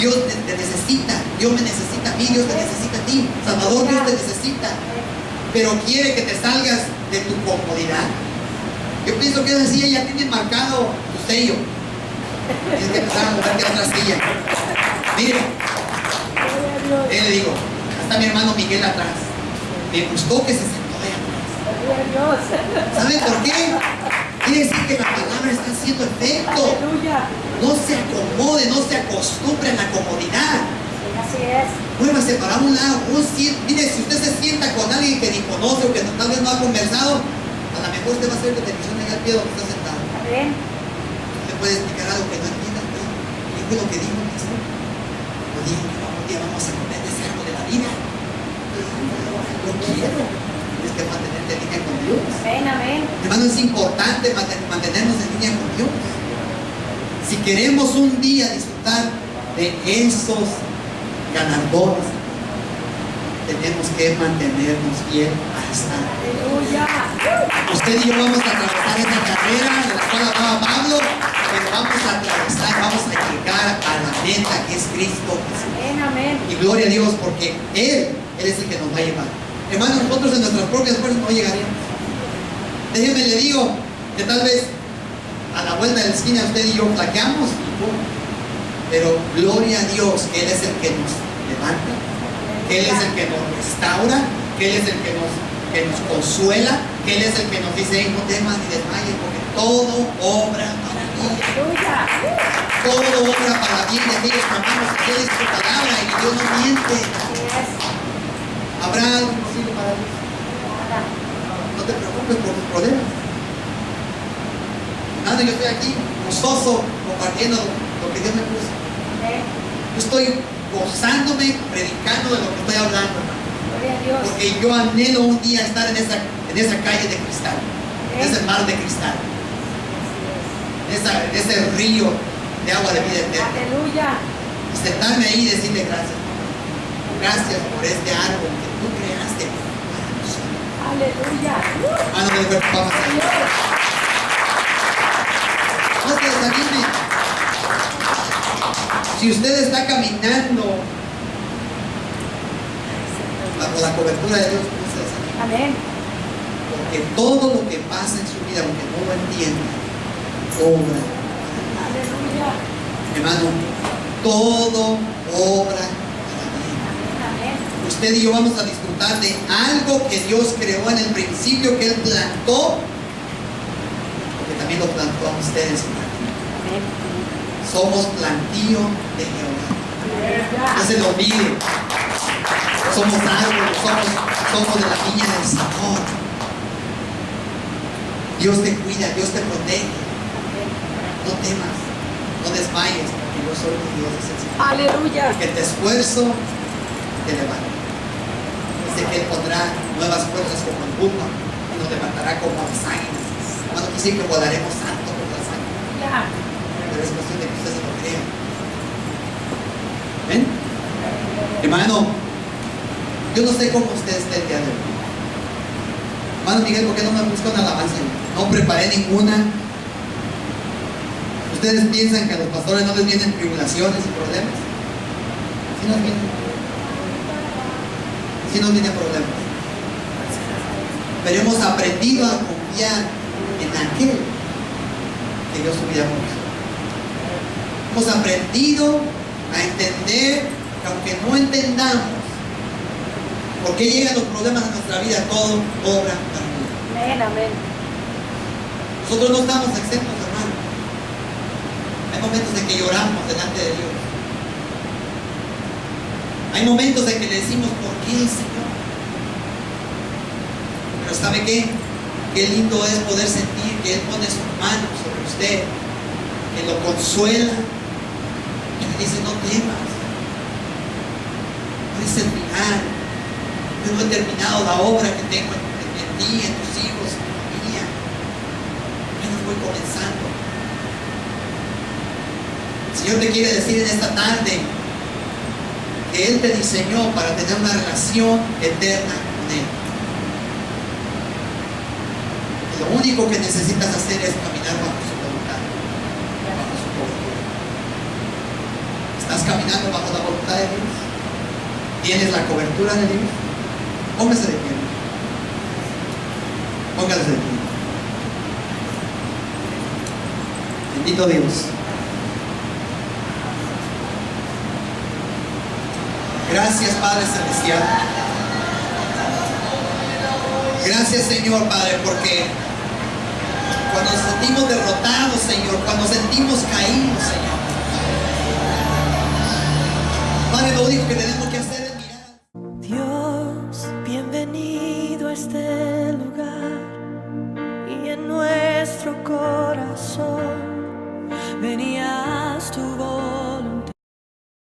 Dios te necesita, Dios me necesita a mí, Dios te necesita a ti. Salvador, Dios te necesita. Pero quiere que te salgas de tu comodidad. Yo pienso que esa silla ya tiene marcado tu sello. Tienes que empezar a moverte a otra silla. Mire, él le digo, está mi hermano Miguel atrás. Me gustó que se sentó ahí atrás. ¿Sabe por qué? Quiere decir que la palabra está haciendo efecto. Aleluya. No se acomode, no se acostumbre en la comodidad. Así es. Muévase para un lado. Mire, si usted se sienta con alguien que ni conoce o que tal vez no ha conversado, a lo mejor usted va a hacer que televisión allá al pie donde está sentado. Amén. Usted puede explicar algo que no entienda. ¿Qué fue lo que dijo el pastor? Lo dijo que un día vamos a comer de ese árbol de la vida. Lo quiero. Tienes que mantenerte en línea con Dios. Amén, amén. Hermano, es importante mantenernos en línea con Dios. Si queremos un día disfrutar de esos galardones, tenemos que mantenernos fiel a esta. Aleluya. Usted y yo vamos a atravesar esta carrera de la cual hablaba Pablo, pero vamos a atravesar, vamos a llegar a la meta que es Cristo Jesús. Amén, amén. Y gloria a Dios, porque Él es el que nos va a llevar. Hermanos, nosotros en nuestras propias fuerzas no llegaríamos. Déjeme le digo que tal vez a la vuelta de la esquina usted y yo flaqueamos, pero gloria a Dios que Él es el que nos levanta, que Él es el que nos restaura, que Él es el que nos consuela, que Él es el que nos dice: hey, no temas ni desmayes, porque todo obra para bien. Aleluya. Todo obra para bien de aquellos que amamos a Él y su palabra, y Dios no miente. Así es. ¿Habrá algo imposible para Dios? Nada. No te preocupes por tus problemas. Hermano, yo estoy aquí gozoso compartiendo lo que Dios me puso. Amén. Yo estoy gozándome predicando de lo que estoy hablando, hermano. Gloria a Dios. Porque yo anhelo un día estar en esa calle de cristal, en ese mar de cristal, en ese río de agua de vida eterna. Aleluya. Y sentarme ahí y decirle: gracias. Gracias por este árbol que tú creaste para nosotros. Aleluya. Hermano, de verdad, vamos a ir. No se desanime. Si usted está caminando bajo la cobertura de Dios, no se desanime. Amén. Porque todo lo que pasa en su vida, aunque no lo entienda, obra. Aleluya. Hermano, todo obra para bien. Amén. Usted y yo vamos a disfrutar de algo que Dios creó en el principio, que Él plantó, porque también lo plantó a ustedes. Amén. Somos plantío de Jehová. Aleluya. No se lo olvide. Somos árboles, somos de la viña del Señor. Dios te cuida, Dios te protege. No temas, no desmayes, porque yo soy tu Dios, es el Señor. Aleluya. Que te esfuerzo, te levanta. Dice que Él pondrá nuevas fuerzas como el puma y nos levantará como las águilas. Cuando dice que volaremos alto como las águilas. Ya. Pero es cuestión de que usted se lo crea. ¿Ven? Hermano, yo no sé cómo usted está el día de hoy. Hermano Miguel, ¿por qué no me busca una alabanza? No preparé ninguna. ¿Ustedes piensan que a los pastores no les vienen tribulaciones y problemas? Sí nos vienen. Sí nos vienen problemas. Pero hemos aprendido a confiar en aquel que dio su vida por nosotros. Hemos aprendido a entender que aunque no entendamos por qué llegan los problemas a nuestra vida, todo obra para bien. Amén, amén. Nosotros no estamos exentos, hermano. Hay momentos en que lloramos delante de Dios. Hay momentos en que le decimos: ¿por qué, Señor? Pero ¿sabe qué? Qué lindo es poder sentir que Él pone su mano sobre usted, que lo consuela, que le dice: no temas, no es el final, yo no he terminado la obra que tengo en ti, en tus hijos, en tu familia, apenas voy comenzando. El Señor te quiere decir en esta tarde que Él te diseñó para tener una relación eterna con Él. Lo único que necesitas hacer es caminar bajo su voluntad, bajo su cobertura. ¿Estás caminando bajo la voluntad de Dios? ¿Tienes la cobertura de Dios? Póngase de pie. Póngase de pie. Bendito Dios. Gracias, Padre Celestial. Gracias, Señor, Padre, porque cuando nos sentimos derrotados, Señor, cuando sentimos caídos, Señor, Padre, lo único que tenemos